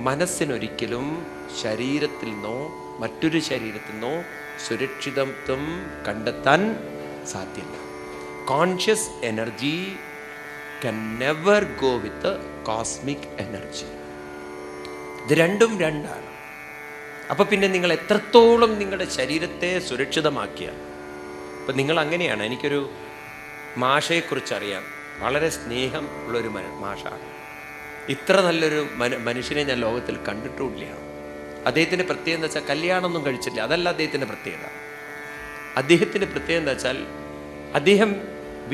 മനസ്സിനൊരിക്കലും ശരീരത്തിൽ നിന്നോ മറ്റൊരു ശരീരത്തിൽ നിന്നോ സുരക്ഷിതത്വം കണ്ടെത്താൻ സാധ്യമല്ല. Conscious energy can never go with the cosmic energy. ഇത് രണ്ടും രണ്ടാണ്. അപ്പോൾ പിന്നെ നിങ്ങൾ എത്രത്തോളം നിങ്ങളുടെ ശരീരത്തെ സുരക്ഷിതമാക്കിയാൽ, ഇപ്പം നിങ്ങൾ അങ്ങനെയാണ്. എനിക്കൊരു മാഷയെക്കുറിച്ചറിയാം, വളരെ സ്നേഹം ഉള്ളൊരു മാഷാണ്. ഇത്ര നല്ലൊരു മനുഷ്യനെ ഞാൻ ലോകത്തിൽ കണ്ടിട്ടുമില്ല. അദ്ദേഹത്തിൻ്റെ പ്രത്യേകത എന്താ വെച്ചാൽ കല്യാണമൊന്നും കഴിച്ചില്ല, അതല്ല അദ്ദേഹത്തിൻ്റെ പ്രത്യേകത. അദ്ദേഹത്തിൻ്റെ പ്രത്യേകത എന്താ വെച്ചാൽ അദ്ദേഹം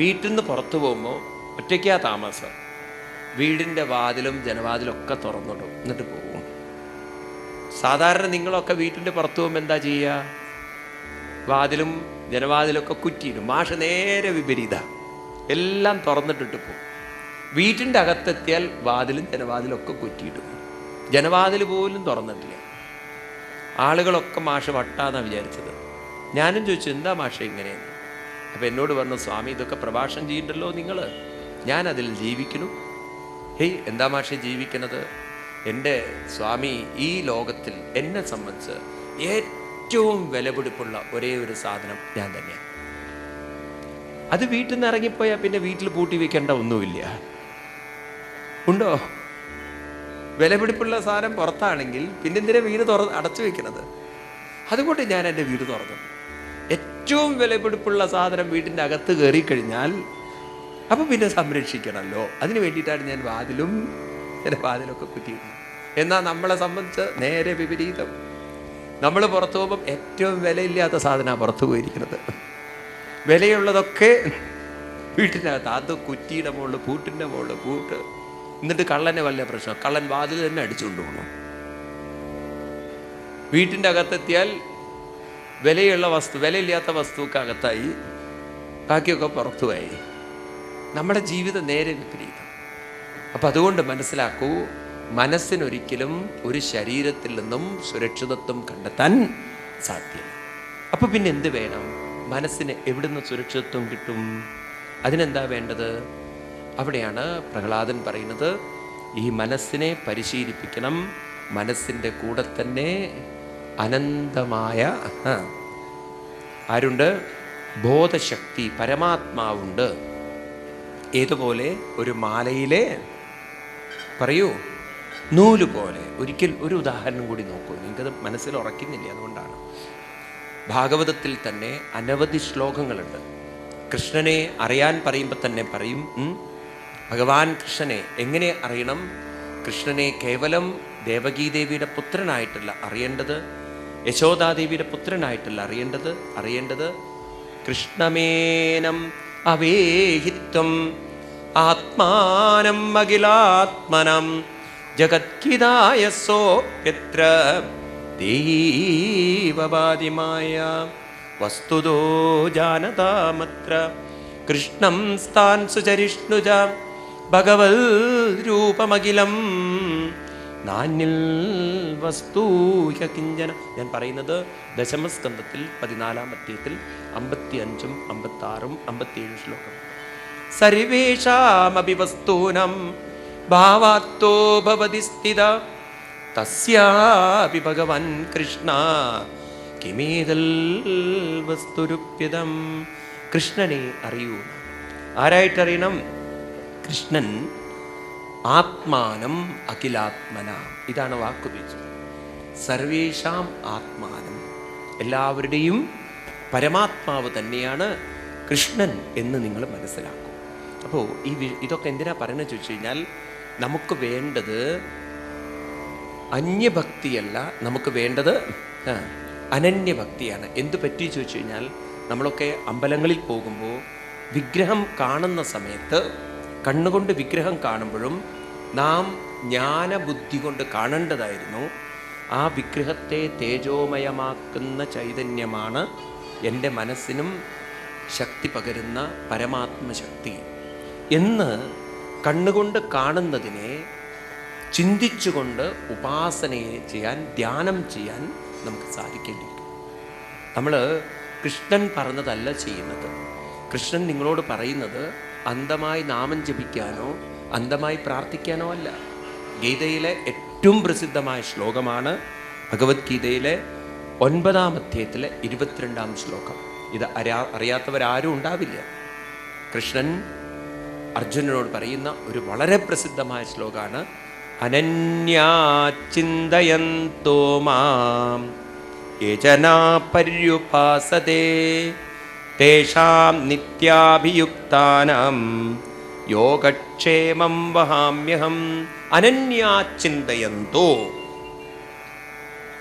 വീട്ടിൽ നിന്ന് പുറത്തു പോകുമ്പോൾ ഒറ്റയ്ക്കാ താമസം, വീടിൻ്റെ വാതിലും ജനവാതിലും ഒക്കെ തുറന്നിടും, എന്നിട്ട് പോകും. സാധാരണ നിങ്ങളൊക്കെ വീട്ടിൻ്റെ പുറത്തു പോകുമ്പോൾ എന്താ ചെയ്യുക? വാതിലും ജനവാതിലൊക്കെ കുറ്റിയിടും. മാഷ് നേരെ വിപരീത, എല്ലാം തുറന്നിട്ടിട്ട് പോകും. വീട്ടിൻ്റെ അകത്തെത്തിയാൽ വാതിലും ജനവാതിലൊക്കെ കുറ്റിയിടും, ജനവാതിൽ പോലും തുറന്നിട്ടില്ല. ആളുകളൊക്കെ മാഷ് വട്ടാന്നാണ് വിചാരിച്ചത്. ഞാനും ചോദിച്ചു, എന്താ മാഷ് ഇങ്ങനെയെന്ന്. അപ്പം എന്നോട് പറഞ്ഞു, സ്വാമി ഇതൊക്കെ പ്രഭാഷണം ചെയ്യണ്ടല്ലോ നിങ്ങൾ, ഞാനതിൽ ജീവിക്കുന്നു. ഹേയ്, എന്താ മാഷെ ജീവിക്കുന്നത്? എൻ്റെ സ്വാമി, ഈ ലോകത്തിൽ എന്നെ സംബന്ധിച്ച് ഏറ്റവും വിലപിടിപ്പുള്ള ഒരേ ഒരു സാധനം ഞാൻ തന്നെയാണ്. അത് വീട്ടിൽ നിന്ന് ഇറങ്ങിപ്പോയാൽ പിന്നെ വീട്ടിൽ പൂട്ടി വെക്കേണ്ട ഒന്നുമില്ല. ഉണ്ടോ? വിലപിടിപ്പുള്ള സാധനം പുറത്താണെങ്കിൽ പിന്നെ എന്തിനാ വീട് അടച്ചു വെക്കുന്നത്? അതുകൊണ്ട് ഞാൻ എൻ്റെ വീട് തുറന്നു. ഏറ്റവും വിലപിടിപ്പുള്ള സാധനം വീട്ടിൻ്റെ അകത്ത് കയറിക്കഴിഞ്ഞാൽ അപ്പം പിന്നെ സംരക്ഷിക്കണമല്ലോ. അതിന് വേണ്ടിയിട്ടാണ് ഞാൻ വാതിലൊക്കെ കുറ്റിയിടുന്നത്. എന്നാൽ നമ്മളെ സംബന്ധിച്ച് നേരെ വിപരീതം. നമ്മൾ പുറത്തു പോകുമ്പം ഏറ്റവും വിലയില്ലാത്ത സാധനമാണ് പുറത്തു പോയിരിക്കുന്നത്. വിലയുള്ളതൊക്കെ വീട്ടിനകത്ത്, അത് കുറ്റിയുടെ മുകളിൽ, പൂട്ടിൻ്റെ മുകളിൽ പൂട്ട്. എന്നിട്ട് കള്ളനെ വല്ല പ്രശ്നം, കള്ളൻ വാതിൽ തന്നെ അടിച്ചുകൊണ്ട് പോകണം. വീട്ടിൻ്റെ അകത്തെത്തിയാൽ വിലയില്ലാത്ത വസ്തുവൊക്കെ അകത്തായി, ബാക്കിയൊക്കെ പുറത്തുമായി. നമ്മുടെ ജീവിതം നേരെ വിപരീതം. അപ്പം അതുകൊണ്ട് മനസ്സിലാക്കൂ, മനസ്സിനൊരിക്കലും ഒരു ശരീരത്തിൽ നിന്നും സുരക്ഷിതത്വം കണ്ടെത്താൻ സാധ്യമല്ല. അപ്പം പിന്നെ എന്ത് വേണം? മനസ്സിന് എവിടുന്ന് സുരക്ഷിതത്വം കിട്ടും? അതിനെന്താ വേണ്ടത്? അവിടെയാണ് പ്രഹ്ലാദൻ പറയുന്നത്, ഈ മനസ്സിനെ പരിശീലിപ്പിക്കണം. മനസ്സിൻ്റെ കൂടെ തന്നെ അനന്തമായ ആരുണ്ട്? ബോധശക്തി, പരമാത്മാവുണ്ട്. ഏതുപോലെ? ഒരു മാലയിലെ പറയൂ നൂല് പോലെ. ഒരിക്കൽ ഒരു ഉദാഹരണം കൂടി നോക്കൂ, നിങ്ങൾക്കത് മനസ്സിൽ ഉറക്കുന്നില്ല. അതുകൊണ്ടാണ് ഭാഗവതത്തിൽ തന്നെ അനവധി ശ്ലോകങ്ങളുണ്ട്. കൃഷ്ണനെ അറിയാൻ പറയുമ്പോൾ തന്നെ പറയും, ഭഗവാൻ കൃഷ്ണനെ എങ്ങനെ അറിയണം? കൃഷ്ണനെ കേവലം ദേവകീദേവിയുടെ പുത്രനായിട്ടല്ല അറിയേണ്ടത്, യശോദാദേവിയുടെ പുത്രനായിട്ടല്ല അറിയേണ്ടത് കൃഷ്ണമേനം അവേഹിത്വം ആത്മാനം അഖിലാത്മനം ജഗത്കിദായസോപ്യത്ര ദൈവവാദിമായ വസ്തുതോ ജാനതാമത്ര കൃഷ്ണം സ്ഥാൻ സുചരിഷ്ണുജ ഭഗവത് രൂപമഖിലം നാന്യൽ വസ്തൂഹ കിഞ്ചന. ഞാൻ പറയുന്നത് ദശമസ്കന്ധത്തിൽ 14-ാം അധ്യായത്തിൽ 55, 56, 57 ശ്ലോകം. സർവേഷാമപി വസ്തൂനം ഭാവാത്തോ ഭവതി സ്ഥിത തസ്യാപി ഭഗവൻ കൃഷ്ണ കിമേതൽ വസ്തുരുപ്യതം. കൃഷ്ണനെ അറിയൂ. ആരായിട്ടറിയണം? കൃഷ്ണൻ ആത്മാനം അഖിലാത്മന. ഇതാണ് വാക്കുപയോഗിച്ചത്. സർവേഷാം ആത്മാനം, എല്ലാവരുടെയും പരമാത്മാവ് തന്നെയാണ് കൃഷ്ണൻ എന്ന് നിങ്ങൾ മനസ്സിലാക്കും. അപ്പോൾ ഇതൊക്കെ എന്തിനാ പറയുന്നത് ചോദിച്ചു കഴിഞ്ഞാൽ, നമുക്ക് വേണ്ടത് അന്യഭക്തിയല്ല, നമുക്ക് വേണ്ടത് അനന്യഭക്തിയാണ്. എന്ത് പറ്റി ചോദിച്ചു കഴിഞ്ഞാൽ, നമ്മളൊക്കെ അമ്പലങ്ങളിൽ പോകുമ്പോൾ വിഗ്രഹം കാണുന്ന സമയത്ത് കണ്ണുകൊണ്ട് വിഗ്രഹം കാണുമ്പോഴും നാം ജ്ഞാനബുദ്ധി കൊണ്ട് കാണേണ്ടതായിരുന്നു, ആ വിഗ്രഹത്തെ തേജോമയമാക്കുന്ന ചൈതന്യമാണ് എൻ്റെ മനസ്സിനും ശക്തി പകരുന്ന പരമാത്മശക്തി എന്ന് കണ്ണുകൊണ്ട് കാണുന്നതിനെ ചിന്തിച്ചുകൊണ്ട് ഉപാസനയെ ചെയ്യാൻ, ധ്യാനം ചെയ്യാൻ നമുക്ക് സാധിക്കേണ്ടിയിരിക്കും. നമ്മൾ കൃഷ്ണൻ പറഞ്ഞതല്ല ചെയ്യുന്നത്. കൃഷ്ണൻ നിങ്ങളോട് പറയുന്നത് അന്ധമായി നാമം ജപിക്കാനോ അന്ധമായി പ്രാർത്ഥിക്കാനോ അല്ല. ഗീതയിലെ ഏറ്റവും പ്രസിദ്ധമായ ശ്ലോകമാണ് ഭഗവത്ഗീതയിലെ 9-ാം അധ്യായത്തിലെ 22-ാം ശ്ലോകം. ഇത് അറിയാത്തവരാരും ഉണ്ടാവില്ല. കൃഷ്ണൻ അർജുനനോട് പറയുന്ന ഒരു വളരെ പ്രസിദ്ധമായ ശ്ലോകമാണ് അനന്യാ ചിന്തയന്തോ മാം യേ ജനാ പര്യുപാസതേ തേഷാം നിത്യാഭിയുക്താനാം യോഗക്ഷേമം വഹാമ്യഹം. അനന്യാ ചിന്തയന്തോ,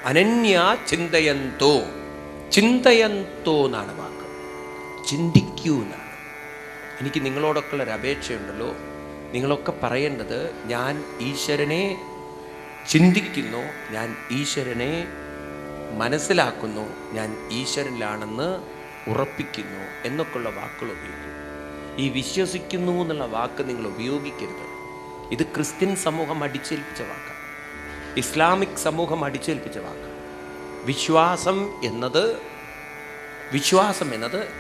അനന്യാ ചിന്തയന്തോ, ചിന്തയന്തോ എന്നാണ് വാക്ക്. ചിന്തിക്കൂ എന്നാണ്. എനിക്ക് നിങ്ങളോടൊക്കെ ഉള്ളൊരു അപേക്ഷയുണ്ടല്ലോ, നിങ്ങളൊക്കെ പറയേണ്ടത് ഞാൻ ഈശ്വരനെ ചിന്തിക്കുന്നു, ഞാൻ ഈശ്വരനെ മനസ്സിലാക്കുന്നു, ഞാൻ ഈശ്വരനിലാണെന്ന് ഉറപ്പിക്കുന്നു എന്നൊക്കെയുള്ള വാക്കുകൾ ഉപയോഗിക്കും. ഈ വിശ്വസിക്കുന്നു എന്നുള്ള വാക്ക് നിങ്ങൾ ഉപയോഗിക്കരുത്. ഇത് ക്രിസ്ത്യൻ സമൂഹം അടിച്ചേൽപ്പിച്ച വാക്കാണ്, ഇസ്ലാമിക് സമൂഹം അടിച്ചേൽപ്പിച്ച വാക്കാണ്. വിശ്വാസം എന്നത്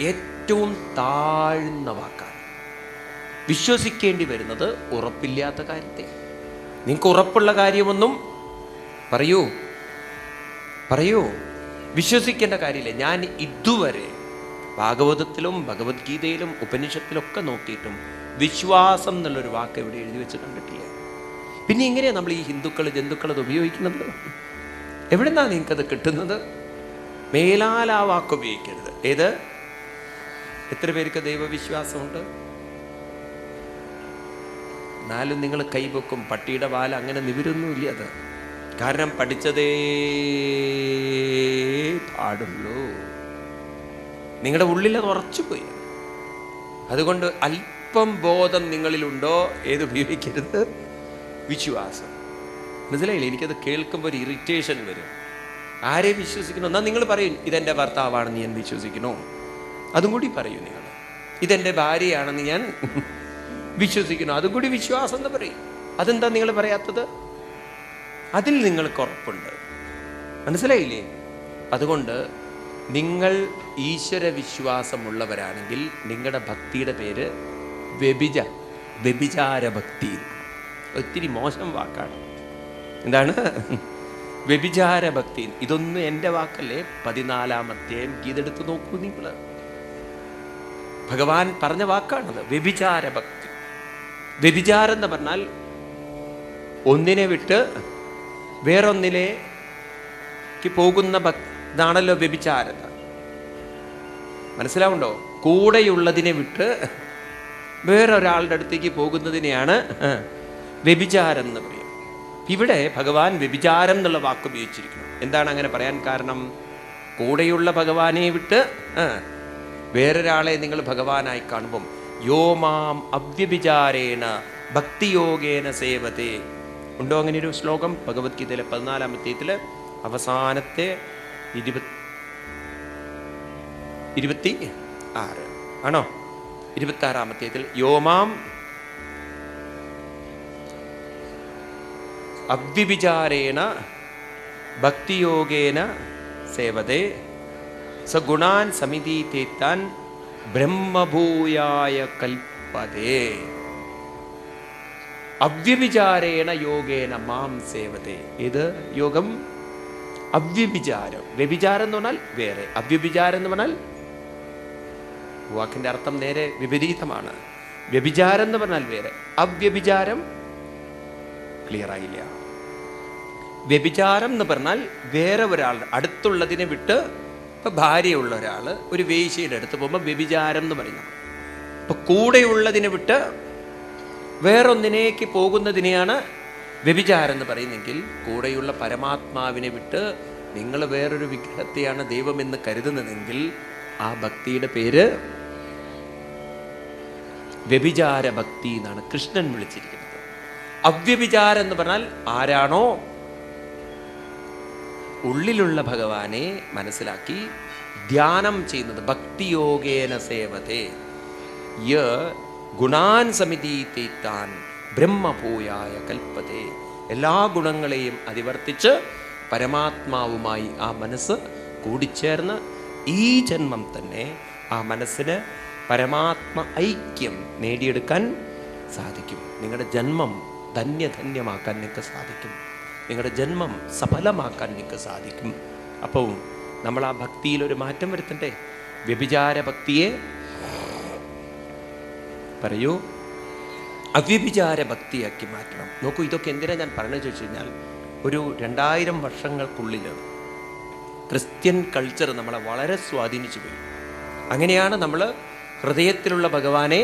ഏറ്റവും താഴ്ന്ന വാക്കാണ്. വിശ്വസിക്കേണ്ടി വരുന്നത് ഉറപ്പില്ലാത്ത കാര്യത്തെ. നിങ്ങൾക്ക് ഉറപ്പുള്ള കാര്യമൊന്നും പറയൂ വിശ്വസിക്കേണ്ട കാര്യമില്ല. ഞാൻ ഇതുവരെ ഭാഗവതത്തിലും ഭഗവത്ഗീതയിലും ഉപനിഷത്തിലൊക്കെ നോക്കിയിട്ടും വിശ്വാസം എന്നുള്ളൊരു വാക്ക് എവിടെ എഴുതി വെച്ച് കണ്ടിട്ടില്ല. പിന്നെ എങ്ങനെയാണ് നമ്മൾ ഈ ജന്തുക്കൾ അത് ഉപയോഗിക്കുന്നത്? എവിടെ നിന്നാണ് നിങ്ങൾക്കത് കിട്ടുന്നത്? മേലാൽ ആ വാക്ക് ഉപയോഗിക്കരുത്. ഏത്? എത്ര പേർക്ക് ദൈവവിശ്വാസമുണ്ട്? എന്നാലും നിങ്ങൾ കൈവെക്കും. പട്ടിയുടെ വാല അങ്ങനെ നിവരൊന്നുമില്ല. അത് കാരണം പഠിച്ചതേ പാടുള്ളൂ. നിങ്ങളുടെ ഉള്ളിൽ അത് ഉറച്ചുപോയി. അതുകൊണ്ട് അല്പം ബോധം നിങ്ങളിലുണ്ടോ? ഏത് ഉപയോഗിക്കരുത്? വിശ്വാസം. മനസ്സിലായില്ലേ? എനിക്കത് കേൾക്കുമ്പോൾ ഒരു ഇറിറ്റേഷൻ വരും. ആരെ വിശ്വസിക്കണോ? എന്നാൽ നിങ്ങൾ പറയും ഇതെൻ്റെ ഭർത്താവാണെന്ന് ഞാൻ വിശ്വസിക്കണോ? അതും കൂടി പറയൂ നിങ്ങൾ. ഇതെൻ്റെ ഭാര്യയാണെന്ന് ഞാൻ വിശ്വസിക്കണോ? അതും കൂടി വിശ്വാസം എന്ന് പറയും. അതെന്താ നിങ്ങൾ പറയാത്തത്? അതിൽ നിങ്ങൾക്ക് ഉറപ്പുണ്ട്. മനസ്സിലായില്ലേ? അതുകൊണ്ട് നിങ്ങൾ ഈശ്വര വിശ്വാസമുള്ളവരാണെങ്കിൽ നിങ്ങളുടെ ഭക്തിയുടെ പേര് വ്യഭിചാര ഭക്തി. ഒത്തിരി മോശം വാക്കാണ്. എന്താണ് വ്യഭിചാര ഭക്തി? ഇതൊന്നും എൻ്റെ വാക്കല്ലേ. 14-ാം അധ്യായം ഗീത എടുത്ത് നോക്കൂ നിങ്ങൾ. ഭഗവാൻ പറഞ്ഞ വാക്കാണത്, വ്യഭിചാര ഭക്തി. വ്യഭിചാരം എന്ന് പറഞ്ഞാൽ ഒന്നിനെ വിട്ട് വേറൊന്നിലേക്ക് പോകുന്ന ഇതാണല്ലോ വ്യഭിചാരത. മനസ്സിലാവുണ്ടോ? കൂടെയുള്ളതിനെ വിട്ട് വേറൊരാളുടെ അടുത്തേക്ക് പോകുന്നതിനെയാണ് വ്യഭിചാരം എന്ന് പറയും. ഇവിടെ ഭഗവാൻ വ്യഭിചാരം എന്നുള്ള വാക്ക് ഉപയോഗിച്ചിരിക്കുന്നു. എന്താണ് അങ്ങനെ പറയാൻ കാരണം? കൂടെയുള്ള ഭഗവാനെ വിട്ട് വേറൊരാളെ നിങ്ങൾ ഭഗവാനായി കാണുമ്പം യോ മാം അവ്യഭിചാരേണ ഭക്തിയോഗേന സേവതേ. ഉണ്ടോ അങ്ങനെ ഒരു ശ്ലോകം? ഭഗവത്ഗീതയിലെ 14-ാം അധ്യായത്തിലെ അവസാനത്തെ 26 ആണോ? 26-ാം അധ്യായത്തിൽ യോമാം അവ്യഭിചാരേണ ഭക്തിയോഗേന സേവതേ സ ഗുണാൻ സമിതീതേത്താൻ ബ്രഹ്മഭൂയായ കൽപ്പതേ. അവ്യഭിചാരേണ യോഗേന മാം സേവതേ. ഇത് യോഗം അവ്യഭിചാരം. വ്യഭിചാരം എന്ന് പറഞ്ഞാൽ വേറെ, അവ്യഭിചാരം എന്ന് പറഞ്ഞാൽ വാക്കിന്റെ അർത്ഥം നേരെ വിപരീതമാണ്. വ്യഭിചാരം എന്ന് പറഞ്ഞാൽ വേറെ, അവ്യഭിചാരം ക്ലിയർ ആയില്ല. വ്യഭിചാരം എന്ന് പറഞ്ഞാൽ വേറെ ഒരാൾ അടുത്തുള്ളതിനെ വിട്ട്, ഇപ്പൊ ഭാര്യയുള്ള ഒരാൾ ഒരു വേശ്യയുടെ അടുത്ത് പോകുമ്പോൾ വ്യഭിചാരം എന്ന് പറയുന്നത്. ഇപ്പൊ കൂടെയുള്ളതിനെ വിട്ട് വേറൊന്നിനേക്ക് പോകുന്നതിനെയാണ് വ്യഭിചാരം എന്ന് പറയുന്നെങ്കിൽ, കൂടെയുള്ള പരമാത്മാവിനെ വിട്ട് നിങ്ങൾ വേറൊരു വിഗ്രഹത്തെയാണ് ദൈവമെന്ന് കരുതുന്നതെങ്കിൽ ആ ഭക്തിയുടെ പേര് വ്യഭിചാര ഭക്തി എന്നാണ് കൃഷ്ണൻ വിളിച്ചിരിക്കുന്നത്. അവ്യഭിചാരം എന്ന് പറഞ്ഞാൽ ആരാണോ ഉള്ളിലുള്ള ഭഗവാനെ മനസ്സിലാക്കി ധ്യാനം ചെയ്യുന്നത്. ഭക്തിയോഗേന സേവതേ യ ഗുണാൻ സമിതീതേത്താൻ ബ്രഹ്മഭൂയായ കൽപ്പതേ. എല്ലാ ഗുണങ്ങളെയും അതിവർത്തിച്ച് പരമാത്മാവുമായി ആ മനസ്സ് കൂടിച്ചേർന്ന് ഈ ജന്മം തന്നെ ആ മനസ്സിന് പരമാത്മ ഐക്യം നേടിയെടുക്കാൻ സാധിക്കും. നിങ്ങളുടെ ജന്മം ധന്യധന്യമാക്കാൻ നിങ്ങൾക്ക് സാധിക്കും. നിങ്ങളുടെ ജന്മം സഫലമാക്കാൻ നിങ്ങൾക്ക് സാധിക്കും. അപ്പോൾ നമ്മൾ ആ ഭക്തിയിലൊരു മാറ്റം വരുത്തണ്ടേ? വ്യഭിചാര ഭക്തിയെ പറയൂ അവ്യഭിചാര ഭക്തിയാക്കി മാറ്റണം. നോക്കൂ, ഇതൊക്കെ എന്തിനാണ് ഞാൻ പറഞ്ഞു ചോദിച്ചു കഴിഞ്ഞാൽ, ഒരു 2000 വർഷങ്ങൾക്കുള്ളിൽ ക്രിസ്ത്യൻ കൾച്ചർ നമ്മളെ വളരെ സ്വാധീനിച്ചു പോയി. അങ്ങനെയാണ് നമ്മൾ ഹൃദയത്തിലുള്ള ഭഗവാനെ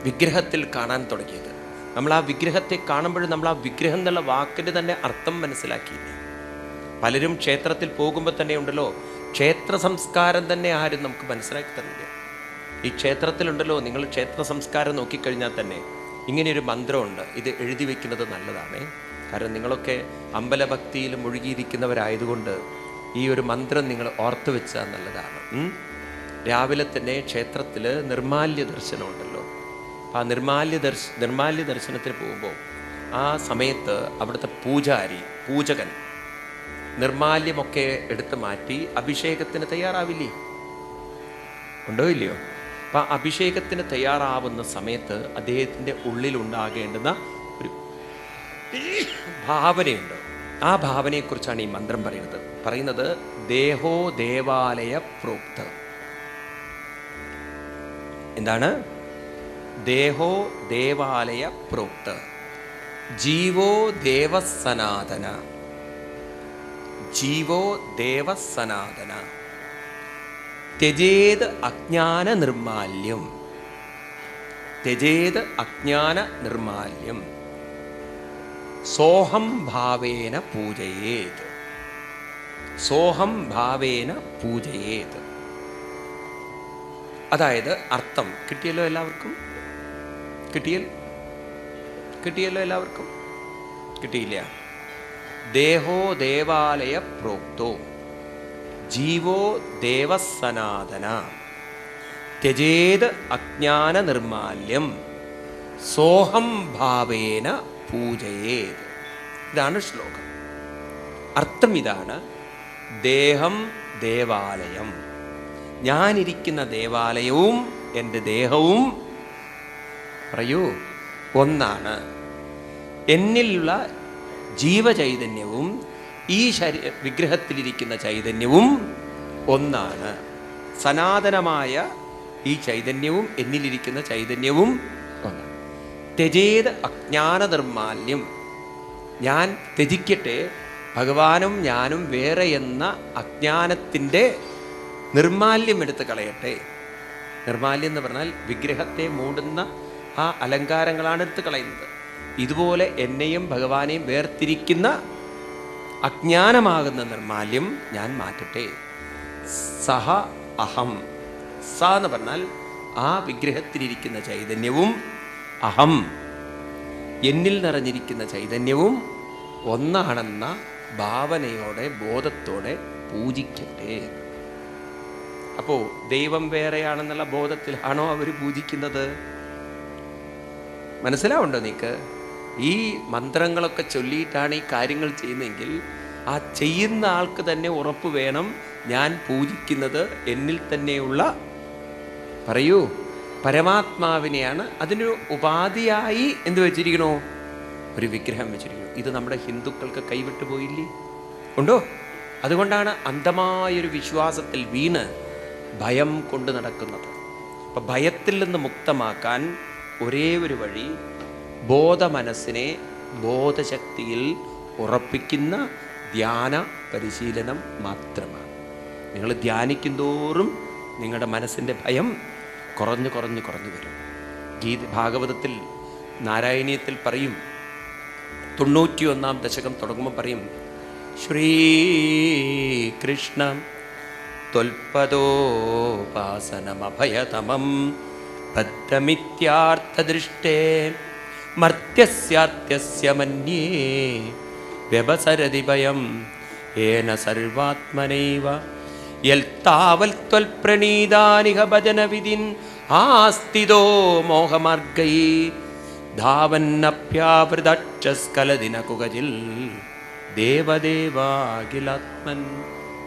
വിഗ്രഹത്തിൽ കാണാൻ തുടങ്ങിയത്. നമ്മൾ ആ വിഗ്രഹത്തെ കാണുമ്പോഴും നമ്മൾ ആ വിഗ്രഹം എന്നുള്ള വാക്കിൻ്റെ തന്നെ അർത്ഥം മനസ്സിലാക്കിയില്ല. പലരും ക്ഷേത്രത്തിൽ പോകുമ്പോൾ തന്നെ ഉണ്ടല്ലോ, ക്ഷേത്ര സംസ്കാരം തന്നെ ആരും നമുക്ക് മനസ്സിലാക്കി തന്നില്ല. ഈ ക്ഷേത്രത്തിലുണ്ടല്ലോ, നിങ്ങൾ ക്ഷേത്ര സംസ്കാരം നോക്കിക്കഴിഞ്ഞാൽ തന്നെ ഇങ്ങനെയൊരു മന്ത്രമുണ്ട്. ഇത് എഴുതി വയ്ക്കുന്നത് നല്ലതാണ്. കാരണം നിങ്ങളൊക്കെ അമ്പലഭക്തിയിൽ മുഴുകിയിരിക്കുന്നവരായതുകൊണ്ട് ഈ ഒരു മന്ത്രം നിങ്ങൾ ഓർത്തു വെച്ചാൽ നല്ലതാണ്. രാവിലെ തന്നെ ക്ഷേത്രത്തിൽ നിർമാല്യ ദർശനമുണ്ടല്ലോ. ആ നിർമാല്യ ദർശനത്തിന് പോകുമ്പോൾ ആ സമയത്ത് അവിടുത്തെ പൂജകൻ നിർമാല്യമൊക്കെ എടുത്ത് മാറ്റി അഭിഷേകത്തിന് തയ്യാറാവില്ലേ? ഉണ്ടോ ഇല്ലയോ? അപ്പം അഭിഷേകത്തിന് തയ്യാറാവുന്ന സമയത്ത് അദ്ദേഹത്തിൻ്റെ ഉള്ളിലുണ്ടാകേണ്ടുന്ന ഒരു ഭാവനയുണ്ട്. ആ ഭാവനയെക്കുറിച്ചാണ് ഈ മന്ത്രം പറയുന്നത്. ദേഹോ ദേവാലയ പ്രോക്ത. എന്താണ്? ദേഹോ ദേവാലയ പ്രോക്ത ജീവോ ദേവസനാതന. ജീവോ ദേവസനാതന ത്യജേത് അജ്ഞാന നിർമാല്യം. ത്യജേത് അജ്ഞാന നിർമാല്യം സോഹം ഭാവേന പൂജയേത്. സോഹം ഭാവേന പൂജയേത്. അതായത് അർത്ഥം കിട്ടിയല്ലോ എല്ലാവർക്കും? കിട്ടിയല്ലോ എല്ലാവർക്കും? കിട്ടിയില്ല? ദേഹോ ദേവാലയ പ്രോക്തോ ജീവോ ദേവസനാതന ത്യജേത് അജ്ഞാന നിർമാല്യം സോഹം ഭാവേന പൂജയേത്. ഇതാണ് ശ്ലോകം. അർത്ഥം ഇതാണ്: ദേഹം ദേവാലയം. ഞാനിരിക്കുന്ന ദേവാലയവും എൻ്റെ ദേഹവും പറയൂ ഒന്നാണ്. എന്നിലുള്ള ജീവചൈതന്യവും ഈ വിഗ്രഹത്തിലിരിക്കുന്ന ചൈതന്യവും ഒന്നാണ്. സനാതനമായ ഈ ചൈതന്യവും എന്നിലിരിക്കുന്ന ചൈതന്യവും ഒന്നാണ്. ത്യജേത് അജ്ഞാന നിർമാല്യം. ഞാൻ ത്യജിക്കട്ടെ, ഭഗവാനും ഞാനും വേറെ എന്ന അജ്ഞാനത്തിൻ്റെ നിർമാല്യം എടുത്ത് കളയട്ടെ. നിർമാല്യം എന്ന് പറഞ്ഞാൽ വിഗ്രഹത്തെ മൂടുന്ന ആ അലങ്കാരങ്ങളാണ് എടുത്ത് കളയുന്നത്. ഇതുപോലെ എന്നെയും ഭഗവാനെയും വേർതിരിക്കുന്ന അജ്ഞാനമാകുന്ന നിർമാല്യം ഞാൻ മാറ്റട്ടെ. സഹ അഹം. സ എന്ന് പറഞ്ഞാൽ ആ വിഗ്രഹത്തിലിരിക്കുന്ന ചൈതന്യവും അഹം എന്നിൽ നിറഞ്ഞിരിക്കുന്ന ചൈതന്യവും ഒന്നാണെന്ന ഭാവനയോടെ ബോധത്തോടെ പൂജിക്കട്ടെ. അപ്പോൾ ദൈവം വേറെയാണെന്നുള്ള ബോധത്തിലാണോ അവർ പൂജിക്കുന്നത്? മനസ്സിലാവുണ്ടോ നീക്ക്? ഈ മന്ത്രങ്ങളൊക്കെ ചൊല്ലിയിട്ടാണ് ഈ കാര്യങ്ങൾ ചെയ്യുന്നതെങ്കിൽ ആ ചെയ്യുന്ന ആൾക്ക് തന്നെ ഉറപ്പ് വേണം, ഞാൻ പൂജിക്കുന്നത് എന്നിൽ തന്നെയുള്ള പറയൂ പരമാത്മാവിനെയാണ്. അതിനൊരു ഉപാധിയായി എന്ത് വെച്ചിരിക്കണോ? ഒരു വിഗ്രഹം വെച്ചിരിക്കുന്നു. ഇത് നമ്മുടെ ഹിന്ദുക്കൾക്ക് കൈവിട്ടു പോയില്ലേ? ഉണ്ടോ? അതുകൊണ്ടാണ് അന്ധമായൊരു വിശ്വാസത്തിൽ വീണ് ഭയം കൊണ്ട് നടക്കുന്നത്. അപ്പം ഭയത്തിൽ നിന്ന് മുക്തമാക്കാൻ ഒരേ ഒരു വഴി ബോധമനസ്സിനെ ബോധശക്തിയിൽ ഉറപ്പിക്കുന്ന ധ്യാന പരിശീലനം മാത്രമാണ്. നിങ്ങൾ ധ്യാനിക്കുന്തോറും നിങ്ങളുടെ മനസ്സിൻ്റെ ഭയം കുറഞ്ഞു വരും. ഭാഗവതത്തിൽ നാരായണീയത്തിൽ പറയും, 91-ാം ദശകം തുടങ്ങുമ്പോൾ പറയും, ശ്രീകൃഷ്ണ ത്വൽപദോപാസനമഭയതമം ബദ്ധമിത്യാർത്ഥദൃഷ്ടേ മർത്യസ്യാർത്യസ്യ മന്യേ വ്യവസരതി ഭയം ഏന സർവാത്മനൈവ യൽത്താവൽ ത്വൽപ്രണീതാനിഹ ഭജനവിധിൻ ആസ്തിതോ മോഹമാർഗൈ ധാവന്നപ്യാവൃതക്ഷസ്കലദിനകുകജിൽ ദേവദേവാഖിലാത്മൻ.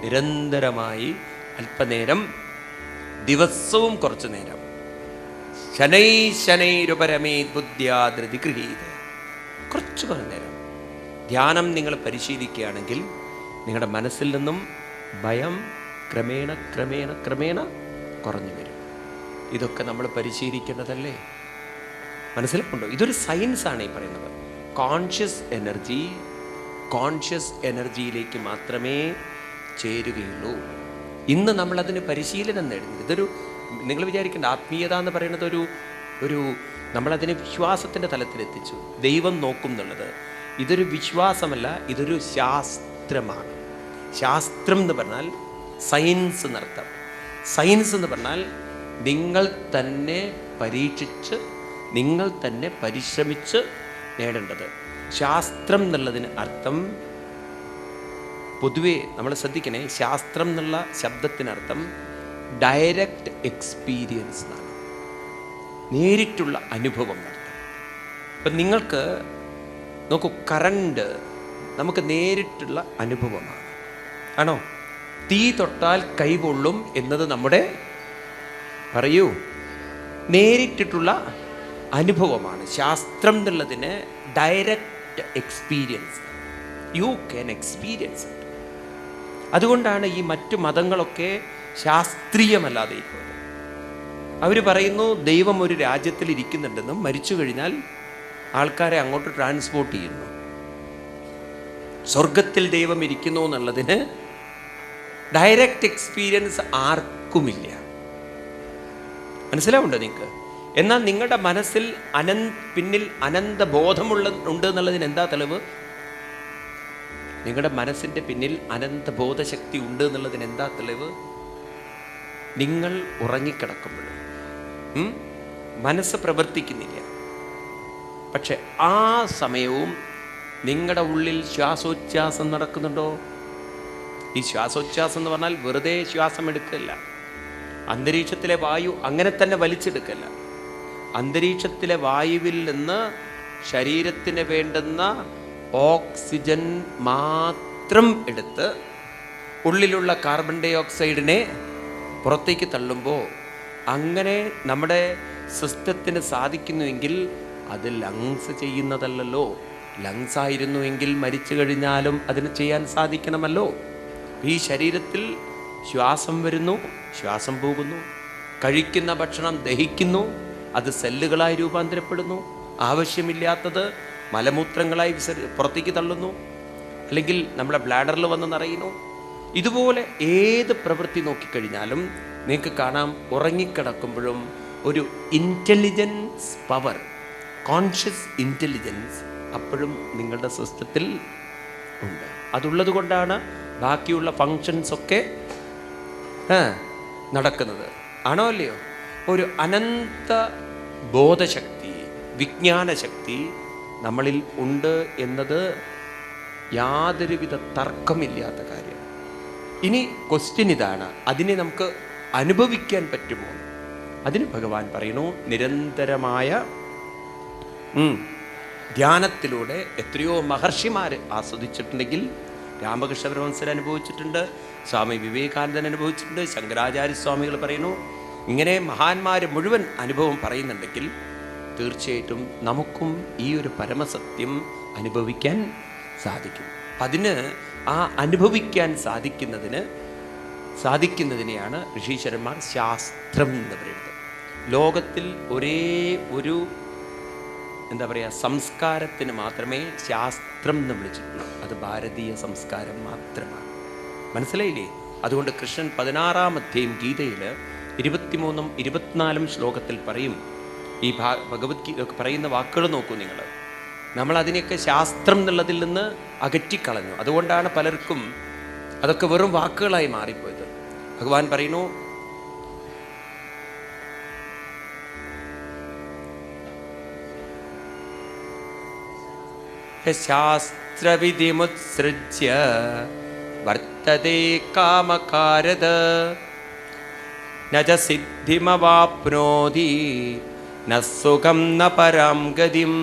നിരന്തരമായി അല്പനേരം, ദിവസവും കുറച്ചു നേരം, ശനൈരുപരമേ ബുദ്ധ്യാധൃതി ഗൃഹീത, കുറച്ചു നേരം ധ്യാനം നിങ്ങൾ പരിശീലിക്കുകയാണെങ്കിൽ നിങ്ങളുടെ മനസ്സിൽ നിന്നും ഭയം ക്രമേണ ക്രമേണ ക്രമേണ കുറഞ്ഞു വരും. ഇതൊക്കെ നമ്മൾ പരിശീലിക്കേണ്ടതല്ലേ? മനസ്സിലാക്കുന്നുണ്ടോ? ഇതൊരു സയൻസാണ് ഈ പറയുന്നത്. കോൺഷ്യസ് എനർജിയിലേക്ക് മാത്രമേ ചേരുകയുള്ളൂ. ഇന്ന് നമ്മളതിന് പരിശീലനം നേടുന്നത്. ഇതൊരു, നിങ്ങൾ വിചാരിക്കേണ്ട, ആത്മീയത എന്ന് പറയുന്നത് ഒരു നമ്മളതിനെ വിശ്വാസത്തിൻ്റെ തലത്തിലെത്തിച്ചു. ദൈവം നോക്കും എന്നുള്ളത് ഇതൊരു വിശ്വാസമല്ല, ഇതൊരു ശാസ്ത്രമാണ്. ശാസ്ത്രം എന്ന് പറഞ്ഞാൽ സയൻസ് എന്നർത്ഥം. സയൻസ് എന്ന് പറഞ്ഞാൽ നിങ്ങൾ തന്നെ പരീക്ഷിച്ച് നിങ്ങൾ തന്നെ പരിശ്രമിച്ച് നേടേണ്ടത്. ശാസ്ത്രം എന്നുള്ളതിന് അർത്ഥം, പൊതുവേ നമ്മൾ ശ്രദ്ധിക്കണേ, ശാസ്ത്രം എന്നുള്ള ശബ്ദത്തിനർത്ഥം ഡയറക്റ്റ് എക്സ്പീരിയൻസ് എന്നാണ്, നേരിട്ടുള്ള അനുഭവം നടത്തും. ഇപ്പം നിങ്ങൾക്ക് നോക്കൂ, കറണ്ട് നമുക്ക് നേരിട്ടുള്ള അനുഭവമാണ്, ആണോ? തീ തൊട്ടാൽ കൈപൊള്ളും എന്നത് നമ്മുടെ, പറയൂ, നേരിട്ടിട്ടുള്ള അനുഭവമാണ്. ശാസ്ത്രം എന്നുള്ളതിന് direct experience, you can experience it. അതുകൊണ്ടാണ് ഈ മറ്റു മതങ്ങളൊക്കെ ശാസ്ത്രീയമല്ലാതെ ഇരിക്കുന്നത്. അവർ പറയുന്നു ദൈവം ഒരു രാജ്യത്തിൽ ഇരിക്കുന്നുണ്ടെന്നും മരിച്ചു കഴിഞ്ഞാൽ ആൾക്കാരെ അങ്ങോട്ട് ട്രാൻസ്പോർട്ട് ചെയ്യുന്നു. സ്വർഗത്തിൽ ദൈവം ഇരിക്കുന്നു എന്നുള്ളതിന് ഡയറക്റ്റ് എക്സ്പീരിയൻസ് ആർക്കുമില്ല. മനസ്സിലാവുണ്ടോ നിങ്ങൾക്ക്? എന്നാൽ നിങ്ങളുടെ മനസ്സിൽ പിന്നിൽ ഉണ്ട് എന്നുള്ളതിന് എന്താ തെളിവ്? നിങ്ങളുടെ മനസ്സിൻ്റെ പിന്നിൽ അനന്തബോധശക്തി ഉണ്ട് എന്നുള്ളതിന് എന്താ തെളിവ്? നിങ്ങൾ ഉറങ്ങിക്കിടക്കുമ്പോഴും മനസ്സ് പ്രവർത്തിക്കുന്നില്ല, പക്ഷെ ആ സമയവും നിങ്ങളുടെ ഉള്ളിൽ ശ്വാസോച്ഛ്വാസം നടക്കുന്നുണ്ടോ? ഈ ശ്വാസോച്ഛ്വാസം എന്ന് പറഞ്ഞാൽ വെറുതെ ശ്വാസം എടുക്കല്ല, അന്തരീക്ഷത്തിലെ വായു അങ്ങനെ തന്നെ വലിച്ചെടുക്കല്ല. അന്തരീക്ഷത്തിലെ വായുവിൽ നിന്ന് ശരീരത്തിന് വേണ്ടുന്ന ഓക്സിജൻ മാത്രം എടുത്ത് ഉള്ളിലുള്ള കാർബൺ ഡൈ ഓക്സൈഡിനെ പുറത്തേക്ക് തള്ളുമ്പോൾ അങ്ങനെ നമ്മുടെ സിസ്റ്റത്തിന് സാധിക്കുന്നുവെങ്കിൽ അത് ലങ്സ് ചെയ്യുന്നതല്ലല്ലോ. ലങ്സ് ആയിരുന്നുവെങ്കിൽ മരിച്ചു കഴിഞ്ഞാലും അതിന് ചെയ്യാൻ സാധിക്കണമല്ലോ. ഈ ശരീരത്തിൽ ശ്വാസം വരുന്നു, ശ്വാസം പോകുന്നു, കഴിക്കുന്ന ഭക്ഷണം ദഹിക്കുന്നു, അത് സെല്ലുകളായി രൂപാന്തരപ്പെടുന്നു, ആവശ്യമില്ലാത്തത് മലമൂത്രങ്ങളായി പുറത്തേക്ക് തള്ളുന്നു, അല്ലെങ്കിൽ നമ്മുടെ ബ്ലാഡറിൽ വന്ന് നിറയുന്നു. ഇതുപോലെ ഏത് പ്രവൃത്തി നോക്കിക്കഴിഞ്ഞാലും നിങ്ങൾക്ക് കാണാം, ഉറങ്ങിക്കിടക്കുമ്പോഴും ഒരു ഇൻ്റലിജൻസ് പവർ, കോൺഷ്യസ് ഇൻ്റലിജൻസ് അപ്പോഴും നിങ്ങളുടെ സിസ്റ്റത്തിൽ ഉണ്ട്. അതുള്ളത് കൊണ്ടാണ് ബാക്കിയുള്ള ഫങ്ഷൻസ് ഒക്കെ നടക്കുന്നത്, ആണോ അല്ലയോ? ഒരു അനന്ത ബോധശക്തി, വിജ്ഞാനശക്തി നമ്മളിൽ ഉണ്ട് എന്നത് യാതൊരുവിധ തർക്കമില്ലാത്ത കാര്യം. ഇനി ക്വസ്റ്റ്യൻ ഇതാണ്, അതിനെ നമുക്ക് അനുഭവിക്കാൻ പറ്റുമോ? അതിന് ഭഗവാൻ പറയുന്നു, നിരന്തരമായ ധ്യാനത്തിലൂടെ എത്രയോ മഹർഷിമാർ ആസ്വദിച്ചിട്ടുണ്ടെങ്കിൽ, രാമകൃഷ്ണ പരമഹംസർ അനുഭവിച്ചിട്ടുണ്ട്, സ്വാമി വിവേകാനന്ദൻ അനുഭവിച്ചിട്ടുണ്ട്, ശങ്കരാചാര്യസ്വാമികൾ പറയുന്നു. ഇങ്ങനെ മഹാന്മാർ മുഴുവൻ അനുഭവം പറയുന്നുണ്ടെങ്കിൽ തീർച്ചയായിട്ടും നമുക്കും ഈ ഒരു പരമസത്യം അനുഭവിക്കാൻ സാധിക്കും. അതിന് ആ അനുഭവിക്കാൻ സാധിക്കുന്നതിനെയാണ് ഋഷീശ്വരന്മാർ ശാസ്ത്രം എന്ന് പറയുന്നത്. ലോകത്തിൽ ഒരേ ഒരു സംസ്കാരത്തിന് മാത്രമേ ശാസ്ത്രം എന്ന് വിളിച്ചിട്ടുള്ളൂ, അത് ഭാരതീയ സംസ്കാരം മാത്രമാണ്. മനസ്സിലായില്ലേ? അതുകൊണ്ട് കൃഷ്ണൻ 16-ാം അധ്യായം ഗീതയിൽ 23-ഉം 24-ഉം ശ്ലോകത്തിൽ പറയും, ഈ ഭഗവത്ഗീത പറയുന്ന വാക്കുകൾ നോക്കൂ നിങ്ങൾ. നമ്മൾ അതിനെയൊക്കെ ശാസ്ത്രം എന്നുള്ളതിൽ നിന്ന് അകറ്റിക്കളഞ്ഞു. അതുകൊണ്ടാണ് പലർക്കും അതൊക്കെ വെറും വാക്കുകളായി മാറിപ്പോയത്. ഭഗവാൻ പറയുന്നു, ശാസ്ത്രവിധിമുത്സൃജ്യ വർത്തതേ കാമകാരദ നച സിദ്ധിമവാപ്നോതി ന സുഖം ന പരാം ഗതിം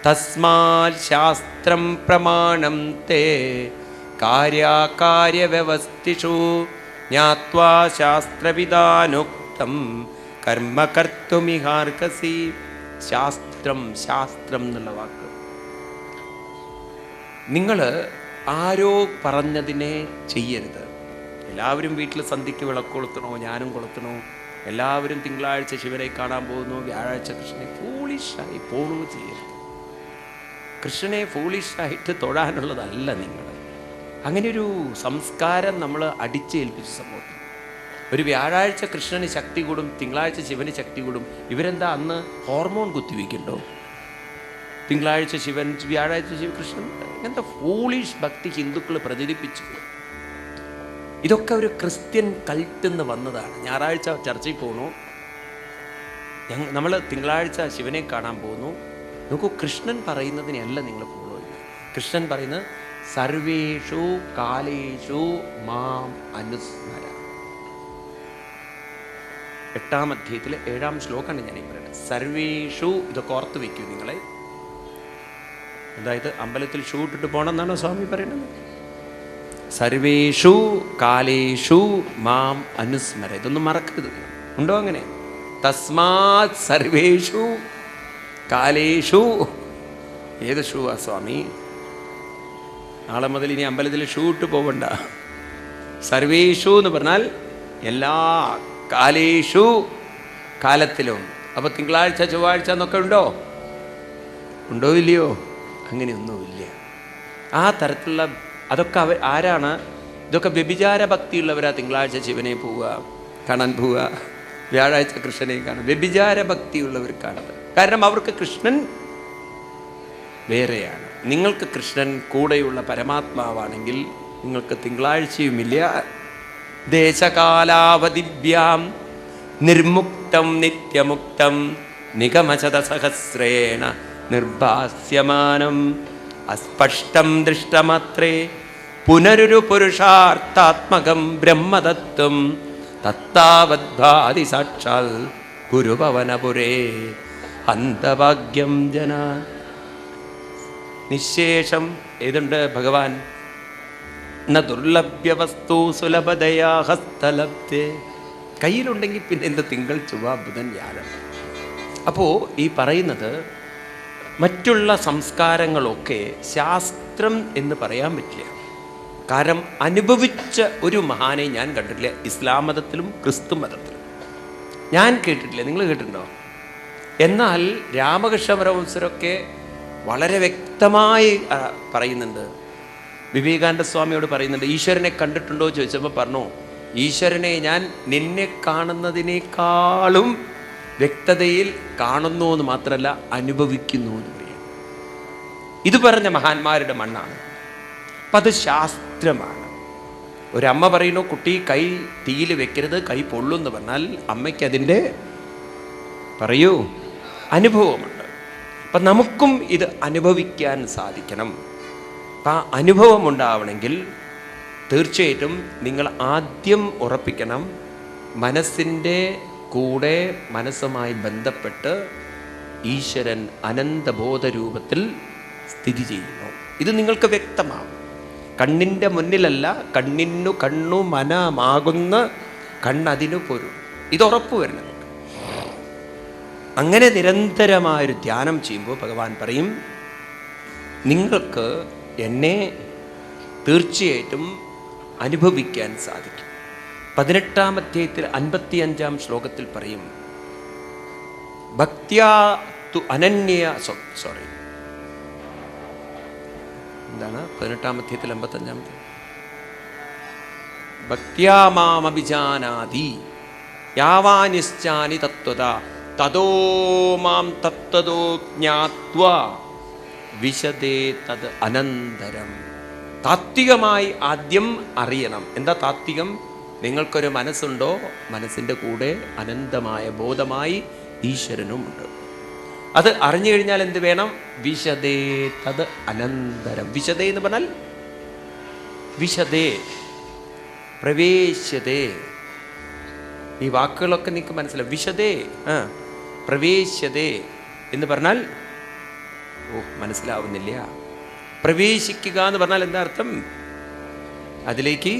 തസ്മാത് ശാസ്ത്രം പ്രമാണം തേ കാര്യാകാര്യവ്യവസ്ഥിഷു ജ്ഞാത്വാ ശാസ്ത്രവിധാനുക്തം കർമ്മ കർത്തുമിഹാർഹസി. ശാസ്ത്രം എന്നുള്ള വാക്ക് നിങ്ങൾ ആരോ പറഞ്ഞതിനെ ചെയ്യരുത്. എല്ലാവരും വീട്ടിൽ സന്ധ്യയ്ക്ക് വിളക്ക് കൊളുത്തണോ, ഞാനും കൊളുത്തണോ, എല്ലാവരും തിങ്കളാഴ്ച ശിവനെ കാണാൻ പോകുന്നു, വ്യാഴാഴ്ച കൃഷ്ണനെ ഫൂളിഷായി പോണു ചെയ്യരുത്. കൃഷ്ണനെ ഫൂളിഷായിട്ട് തൊഴാനുള്ളതല്ല നിങ്ങൾ. അങ്ങനെ ഒരു സംസ്കാരം നമ്മൾ അടിച്ചേൽപ്പിച്ച സമൂഹത്തിൽ. ഒരു വ്യാഴാഴ്ച കൃഷ്ണന് ശക്തി കൂടും, തിങ്കളാഴ്ച ശിവന് ശക്തി കൂടും. ഇവരെന്താ അന്ന് ഹോർമോൺ കുത്തിവെക്കണ്ടോ? തിങ്കളാഴ്ച ശിവൻ, വ്യാഴാഴ്ച ശിവകൃഷ്ണൻ. എന്താ ഫൂളിഷ് ഭക്തി ഹിന്ദുക്കൾ പ്രചരിപ്പിച്ചു. ഇതൊക്കെ ഒരു ക്രിസ്ത്യൻ കൾട്ടിൽ നിന്ന് വന്നതാണ്. ഞായറാഴ്ച ചർച്ചയിൽ പോകുന്നു, നമ്മൾ തിങ്കളാഴ്ച ശിവനെ കാണാൻ പോകുന്നു. നോക്കൂ, കൃഷ്ണൻ പറയുന്നതിനെയല്ല നിങ്ങൾ ഫോളോ ചെയ്യുന്നത്. കൃഷ്ണൻ പറയുന്നത് സർവേഷു കാലേഷു മാം അനുസ്മര. 8-ാം അധ്യായത്തിലെ 7-ാം ശ്ലോകമാണ് ഞാൻ ഈ പറയുന്നത്. സർവേഷു, ഇതൊക്കെ ഓർത്ത് വയ്ക്കൂ നിങ്ങളെ. അതായത് അമ്പലത്തിൽ ഷൂ ഇട്ടിട്ട് പോകണം എന്നാണോ സ്വാമി പറയുന്നത്? സർവേഷു കാലേഷു മാം അനുസ്മര. ഇതൊന്നും മറക്കരുത്. ഉണ്ടോ അങ്ങനെ? തസ്മാത് സർവേഷു കാലേഷു. ഏത് ഷൂ ആ സ്വാമി? നാളെ മുതൽ ഇനി അമ്പലത്തിൽ ഷൂ ഇട്ട് പോകണ്ട. സർവേഷു എന്ന് പറഞ്ഞാൽ എല്ലാ, കാലേഷു കാലത്തിലും. അപ്പോൾ തിങ്കളാഴ്ച ചൊവ്വാഴ്ച എന്നൊക്കെ ഉണ്ടോ? ഉണ്ടോ ഇല്ലയോ? അങ്ങനെയൊന്നുമില്ല. ആ തരത്തിലുള്ള അതൊക്കെ ആരാണ്? ഇതൊക്കെ വ്യഭിചാര ഭക്തിയുള്ളവരാ. തിങ്കളാഴ്ച ശിവനെ പോവുക, കാണാൻ പോവുക, വ്യാഴാഴ്ച കൃഷ്ണനെ കാണുക. വ്യഭിചാര ഭക്തിയുള്ളവർക്കാണത്. കാരണം അവർക്ക് കൃഷ്ണൻ വേറെയാണ്. നിങ്ങൾക്ക് കൃഷ്ണൻ കൂടെയുള്ള പരമാത്മാവാണെങ്കിൽ നിങ്ങൾക്ക് തിങ്കളാഴ്ചയുമില്ല. ദേശകാലാവധിഭ്യാം നിർമുക്തം നിത്യമുക്തം നിഗമശതസഹസ്രേണ നിർഭാസ്യമാനം അസ്പഷ്ടം ദൃഷ്ടമാത്രേ പുനരൊരു പുരുഷാർത്ഥാത്മകം ബ്രഹ്മതത്വം തത്താവദ്ഭാതി സാക്ഷാൽ ഗുരുഭവനപുരേ ഹന്തഭാഗ്യം ജന. നിശേഷം ഏതുണ്ട് ഭഗവാൻ? ന ദുർലഭ്യവസ്തു സുലഭതയാ ഹസ്തലബ്ധേ. കയ്യിലുണ്ടെങ്കിൽ പിന്നെ എന്ത് തിങ്കൾ ചൊവ്വ ബുധൻ വ്യാഴം. അപ്പോൾ ഈ പറയുന്നത് മറ്റുള്ള സംസ്കാരങ്ങളൊക്കെ ശാസ്ത്രം എന്ന് പറയാൻ പറ്റില്ല. കാരണം അനുഭവിച്ച ഒരു മഹാനെ ഞാൻ കണ്ടിട്ടില്ല. ഇസ്ലാം മതത്തിലും ക്രിസ്തു മതത്തിലും ഞാൻ കേട്ടിട്ടില്ല. നിങ്ങൾ കേട്ടിട്ടുണ്ടോ? എന്നാൽ രാമകൃഷ്ണ പരമഹംസരൊക്കെ വളരെ വ്യക്തമായി പറയുന്നുണ്ട്. വിവേകാനന്ദ സ്വാമിയോട് പറയുന്നുണ്ട്, ഈശ്വരനെ കണ്ടിട്ടുണ്ടോ ചോദിച്ചപ്പോൾ പറഞ്ഞു, ഈശ്വരനെ ഞാൻ നിന്നെ കാണുന്നതിനേക്കാളും വ്യക്തതയിൽ കാണുന്നു എന്ന് മാത്രമല്ല അനുഭവിക്കുന്നു എന്ന് പറയും. ഇത് പറഞ്ഞ മഹാന്മാരുടെ മണ്ണാണ്. അപ്പം അത് ശാസ്ത്രമാണ്. ഒരമ്മ പറയുന്നു, കുട്ടി കൈ തീയിൽ വെക്കരുത്, കൈ പൊള്ളുമെന്ന് പറഞ്ഞാൽ അമ്മയ്ക്ക് അതിൻ്റെ പറയൂ അനുഭവമുണ്ട്. അപ്പം നമുക്കും ഇത് അനുഭവിക്കാൻ സാധിക്കണം. അപ്പം ആ അനുഭവം ഉണ്ടാവണമെങ്കിൽ തീർച്ചയായിട്ടും നിങ്ങൾ ആദ്യം ഉറപ്പിക്കണം, മനസ്സിൻ്റെ കൂടെ മനസ്സുമായി ബന്ധപ്പെട്ട് ഈശ്വരൻ അനന്തബോധരൂപത്തിൽ സ്ഥിതി ചെയ്യുന്നു. ഇത് നിങ്ങൾക്ക് വ്യക്തമാവും. കണ്ണിൻ്റെ മുന്നിലല്ല, കണ്ണിനു കണ്ണു മനമാകുന്ന കണ്ണതിനു പൊരുൾ. ഇത് ഉറപ്പ് വരണം. അങ്ങനെ നിരന്തരമായൊരു ധ്യാനം ചെയ്യുമ്പോൾ ഭഗവാൻ പറയും, നിങ്ങൾക്ക് എന്നെ തീർച്ചയായിട്ടും അനുഭവിക്കാൻ സാധിക്കും. 18-ാം അധ്യായത്തിൽ 55-ാം ശ്ലോകത്തിൽ പറയും, ഭക്ത്യാ തു അനന്യ എന്താണ് 18-ാം അധ്യായത്തിൽ 55-ാം ഭക്ത്യാ മാം അഭിജാനാതി യാവാനിശ്ചാനി തത്വത തതോ മാം തത്വതോ ജ്ഞാത്വാ വിശദേ തത് അനന്തരം. താത്വികമായി ആദ്യം അറിയണം. എന്താ താത്വികം? നിങ്ങൾക്കൊരു മനസ്സുണ്ടോ? മനസ്സിൻ്റെ കൂടെ അനന്തമായ ബോധമായി ഈശ്വരനുമുണ്ട്. അത് അറിഞ്ഞു കഴിഞ്ഞാൽ എന്ത് വേണം? വിശദേ തത് അനന്തരം. വിശദേ എന്ന് പറഞ്ഞാൽ വിശദേ, പ്രവേശ്യതേ. ഈ വാക്കുകളൊക്കെ നിങ്ങൾക്ക് മനസ്സിലാവും. വിശദേ, പ്രവേശ്യതേ എന്ന് പറഞ്ഞാൽ മനസ്സിലാവുന്നില്ല. പ്രവേശിക്കുക എന്ന് പറഞ്ഞാൽ എന്താ അർത്ഥം? അതിലേക്ക്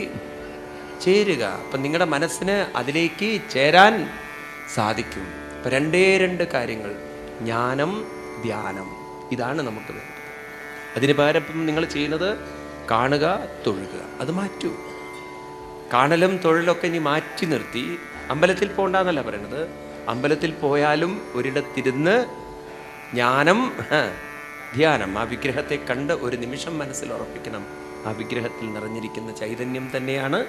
ചേരുക. അപ്പം നിങ്ങളുടെ മനസ്സിന് അതിലേക്ക് ചേരാൻ സാധിക്കും. ഇപ്പം 2 കാര്യങ്ങൾ, ജ്ഞാനം, ധ്യാനം. ഇതാണ് നമുക്ക് വേണ്ടത്. അതിന് പകരം ഇപ്പം നിങ്ങൾ ചെയ്യുന്നത് കാണുക, തൊഴുക. അത് മാറ്റൂ. കാണലും തൊഴിലൊക്കെ ഇനി മാറ്റി നിർത്തി അമ്പലത്തിൽ പോകണ്ടെന്നല്ല പറയണത്. അമ്പലത്തിൽ പോയാലും ഒരിടത്തിരുന്ന് ജ്ഞാനം, ധ്യാനം, ആ വിഗ്രഹത്തെ കണ്ട് ഒരു നിമിഷം മനസ്സിൽ ഉറപ്പിക്കണം. ആ വിഗ്രഹത്തിൽ നിറഞ്ഞിരിക്കുന്ന ചൈതന്യം തന്നെയാണ്.